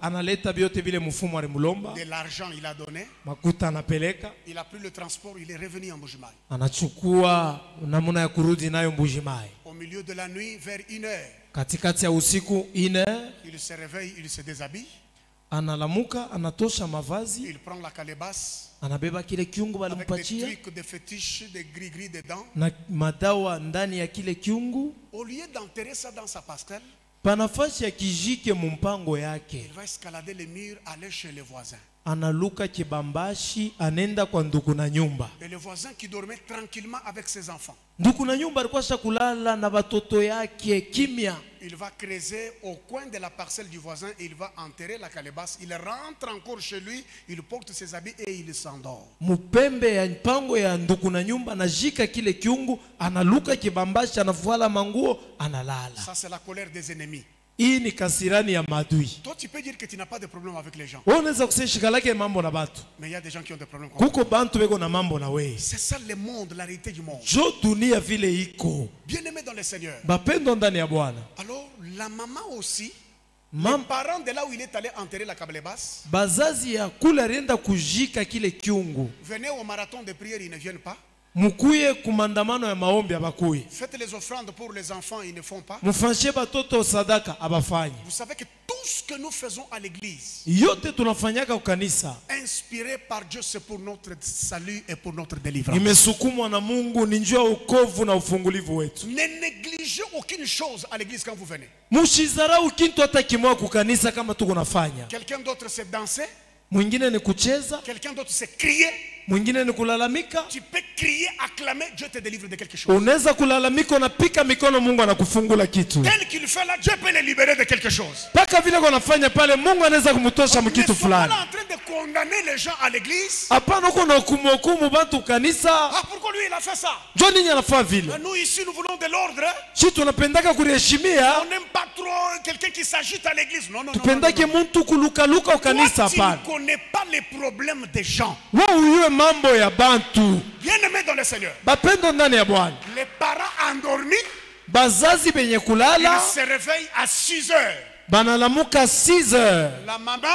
Analeta biote vile mfumu alimulomba, De l'argent il a donné. makuta anapeleka, Il a pris le transport, il est revenu en Mbujimai. anachukua namuna ya kurudi nayo Mbujimai. Au milieu de la nuit, vers 1h, Katikati ya usiku 1h, il se réveille, il se déshabille. Analamuka, anatosha mavazi, il prend la calebasse anabeba kile kiungu avec des balimpatia trucs, des fétiches, des gris-gris dedans. na madawa ndani ya kile kiungu. Au lieu d'enterrer ça dans sa passerelle, Panafasi ya kijike mumpango yake, il va escalader les murs, aller chez les voisins. analuka kibambashi, anenda kwa ndugu na nyumba. Et le voisin qui dormait tranquillement avec ses enfants, Ndugu na nyumba alikuwa shakulala na batoto yake kimya. il va creuser au coin de la parcelle du voisin, il va enterrer la calebasse, il rentre encore chez lui, il porte ses habits et il s'endort. Mupembe ya mpango ya ndugu na nyumba, anajika kile kiungu, analuka kibambashi, anafuala manguo, analala. Ça c'est la colère des ennemis. Hii ni kasirani ya madui. Toi tu peux dire que tu n'as pas de problème avec les gens, Unaweza kusishikalake mambo na batu. mais il y a des gens qui ont des problèmes contre Kuko bantu beko na mambo na we. C'est ça le monde, la réalité du monde. Jo dunia vile iko. Bien-aimé dans le Seigneur. Bapendo ndani ya Bwana. Alors la maman aussi, les Mam parents de là où il est allé enterrer la calebasse, bazazi ya kule alienda kujika kile kiungu. venez au marathon de prière, ils ne viennent pas. Mukuye kumandamano ya maombi abakuye. Faites les offrandes pour les enfants, ils ne font pas. Mufanyie batoto sadaka abafanyi. Vous savez que tout ce que nous faisons à l'église, Yote tunafanyaka kukanisa, inspiré par Dieu, c'est pour notre salut et pour notre délivrance. imesukumwa na Mungu, ni njia ya wokovu na ufungulivu wetu. Ne négligez aucune chose à l'église quand vous venez. Mushizarau kintu hata kimoja kukanisa kama tuko nafanya. Quelqu'un d'autre sait danser, Mwingine ni kucheza, quelqu'un d'autre sait crier. mwingine ni kulalamika. Tu peux crier, acclamer, Dieu te délivre de quelque chose. Unaweza kulalamika, unapika mikono, Mungu anakufungula kitu. Tel qu'il fait là, Dieu peut le libérer de quelque chose. Paka vile kunafanya pale, Mungu anaweza kumtosha Ne mkitu sois pas fulani. là en train de condamner les gens à l'église. Hapana, uko na hukumu bantu kanisa. Ah, pourquoi lui il a fait ça? Njo nini anafaa vile? Nous ici, nous voulons de l'ordre. Si tunapendaka kuliheshimia, On n'aime pas trop quelqu'un qui s'agite à l'église. Non, non, non. tupendake muntu kulukaluka ukanisa. Toi, tu Hapana, ne connais pas les problèmes des gens. wewe uyue mambo ya bantu. Bien-aimés dans le Seigneur, Bapendo ndani ya Bwana, les parents endormis, bazazi benye ils kulala se réveillent à 6 heures. banalamuka 6 heures. La maman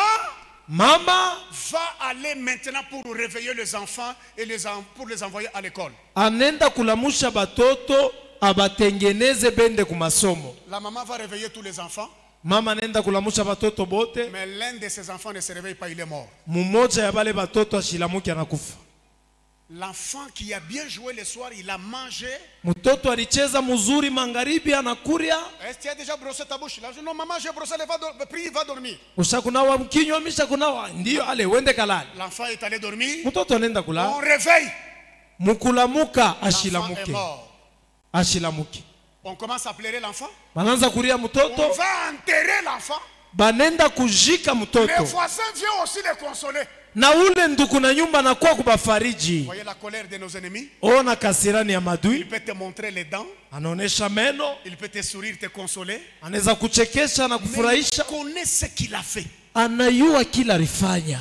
Mama va aller maintenant pour réveiller les enfants et pour les envoyer à l'école. anenda kulamusha batoto abatengeneze bende kumasomo. La maman va réveiller tous les enfants, Mama anenda kulamusha batoto bote, mais l'un de ses enfants ne se réveille pas, il est mort. mumoja ya bale batoto ashilamuki anakufa. L'enfant qui a bien joué le soir, il a mangé. Mtoto alicheza muzuri magharibi, anakuria. Est-ce que tu as déjà brossé ta bouche? Là, je dis non, maman, j'ai brossé, prie, va dormir. Ushakunawa mkinywa, mishakunawa, ndiyo ale wende kalali. L'enfant est allé dormir. Mtoto anenda On kulala, réveille. mukulamuka L'enfant est ashilamuke, mort. ashilamuki. On commence à pleurer l'enfant. Bananza kuria On mtoto, va enterrer l'enfant. banenda kujika Les mtoto. voisins viennent aussi les consoler. Na ule nduku na nyumba anakuwa kubafariji. Voyez la colère de nos ennemis. Ona kasirani ya Il madui, peut te montrer les dents. anaonesha meno, Il peut te sourire, te consoler. anaweza kuchekesha na Mais il kufurahisha. connaît ce qu'il a fait. Anayua kila alifanya,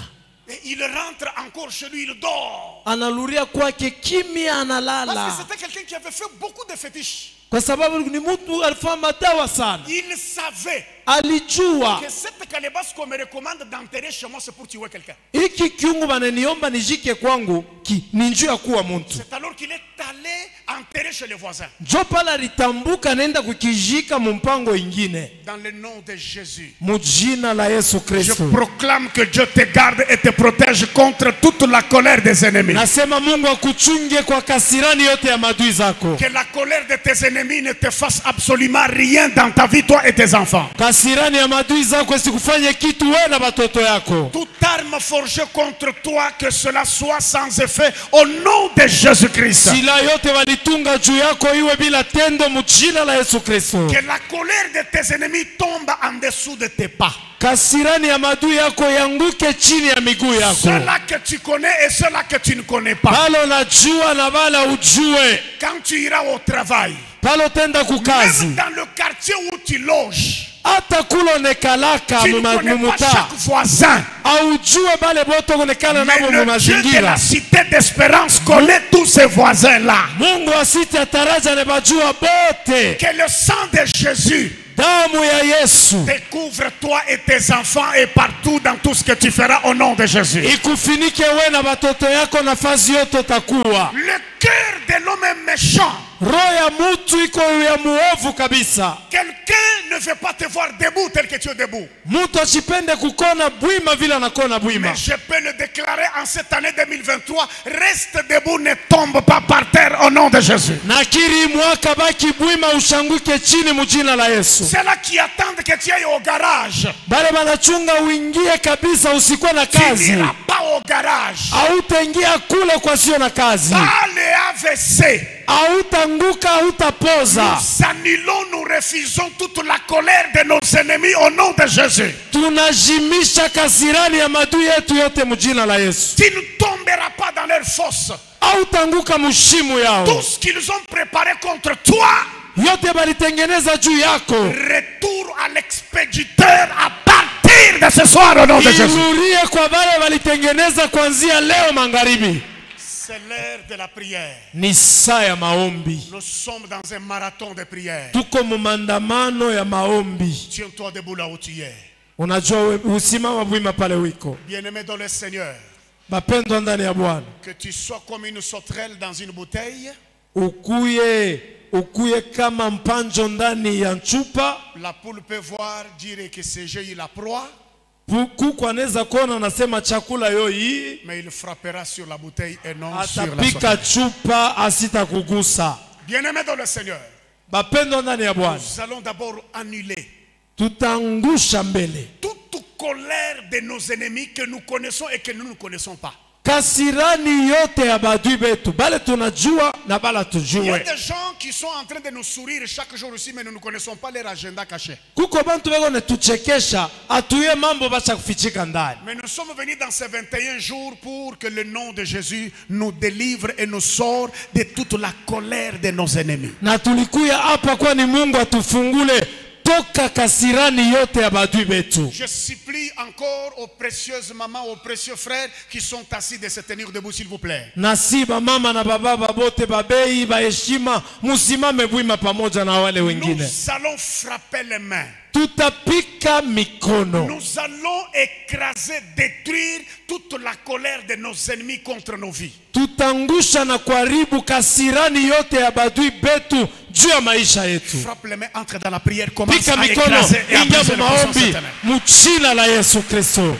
Et il rentre encore chez lui, il dort. analuria kwake kimya, Parce que analala, c'était quelqu'un qui avait fait beaucoup de fétiches. kwa sababu ni mtu alifanya madawa sana. Il savait Alijua que cette calebasse qu'on me recommande d'enterrer chez moi, c'est pour tuer quelqu'un. hiki kiungu bananiomba nijike kwangu ni njuu ya kuwa mtu. C'est alors qu'il est allé enterrer chez les voisins. Njo pala alitambuka nenda kukijika mumpango ingine, Dans le nom de Jésus, mujina la Yesu je Kristo. proclame que Dieu te garde et te protège contre toute la colère des ennemis. Nasema Mungu akuchunge kwa kasirani yote ya madui zako. Que la colère de tes ennemis ne te fasse absolument rien dans ta vie, toi et tes enfants. Kasirani ya madui zako isikufanye kitu wewe na watoto yako. Toute arme forgée contre toi, que cela soit sans effet au nom de Jésus-Christ. Sila yote walitunga juu yako iwe bila tendo mujina la Yesu Kristo. Que la colère de tes ennemis tombe en dessous de tes pas. Kasirani ya madui yako yanguke chini ya miguu yako. Ceux-là que tu connais et ceux-là que tu ne connais pas. Palo najua na bala ujue. Quand tu iras au travail, Palo tenda kukazi. même dans le quartier où tu loges, Hata kulo nekalaka tu ne connais pas mumuta. chaque voisin. Aujue bale boto konekana Mais nabo le Dieu de mumazingira. la cité d'espérance connaît tous ces voisins-là. Mungu asiti ataraja ne bajua bote. Que le sang de Jésus Damu ya Yesu découvre toi et tes enfants et partout dans tout ce que tu feras au nom de Jésus. ikufinike we na batoto yako nafasi yote takuwa. Le cœur de l'homme est méchant. Roho ya mutu iko ya muovu kabisa. Quelqu'un ne ne veut pas te voir debout tel que tu es debout. Mtu asipende kukona bwima vile anakona bwima. Mais je peux le déclarer en cette année 2023, reste debout, ne tombe pas par terre au nom de Jésus. Nakiri mwaka baki bwima ushanguke chini mujina la Yesu. C'est là qui attendent que tu ailles au garage. Bale banachunga uingie kabisa usikuwe na Tu kazi. n'iras pas au garage. Hautaingia kule kwa sio na kazi. Pas les AVC. Hautaanguka, hautapoza. Nous annulons, nous refusons toute la colère de nos ennemis au nom de Jésus. Tunajimisha kasirani ya madui yetu yote mujina la Yesu. Tu ne tomberas pas dans leur fosse. Hautaanguka mushimu yao. Tout ce qu'ils ont préparé contre toi, Yote balitengeneza juu yako. retour à l'expéditeur à partir de ce soir au nom de Jésus. Irurie kwa bale balitengeneza kuanzia leo magharibi. C'est l'heure de la prière. Ni saa ya maombi. Nous sommes dans un marathon de prière. Tuko mumandamano ya maombi. Tiens-toi debout là où tu es. Unajua usimama bwima pale wiko. Bien-aimé dans le Seigneur, Bapendwa ndani ya Bwana. que tu sois comme une sauterelle dans une bouteille, Ukuye kama mpanjo ndani ya chupa. la poule peut voir, dire que c'est j'ai eu la proie, Kuku anaweza kuona anasema chakula yoyi. mais il frappera sur la bouteille et non sur la Atapika sauterelle. chupa asitakugusa. Bien-aimé dans le Seigneur, Bapendwa ndani ya Bwana. nous allons d'abord annuler Tutangusha mbele toute colère de nos ennemis que nous connaissons et que nous ne connaissons pas. kasirani yote ya badui betu, bale tunajua na bala Il y a tujue. des gens qui sont en train de nous sourire chaque jour aussi, mais nous ne connaissons pas leur agenda caché. Kuko bantu beko netuchekesha atuye mambo bacha kufichika ndani. Mais nous sommes venus dans ces 21 jours pour que le nom de Jésus nous délivre et nous sort de toute la colère de nos ennemis. Na tulikuya hapa kwani Mungu atufungule toka kasirani yote ya badui betu. Je supplie encore aux précieuses mamans, aux précieux frères qui sont assis de se tenir debout, s'il vous plaît. Nasiba mama na baba babote babei baheshima musimame bwima pamoja na wale wengine. Nous allons frapper les mains. Tutapika mikono. Nous allons écraser, détruire toute la colère de nos ennemis contre nos vies. Tutangusha na kuharibu kasirani yote ya badui betu juu ya maisha yetu. Frappe les mains, entre dans la prière, commence Pika à mikono, écraser et à ingia briser mu le puissance maombi éternel. mu jina la Yesu Kristo.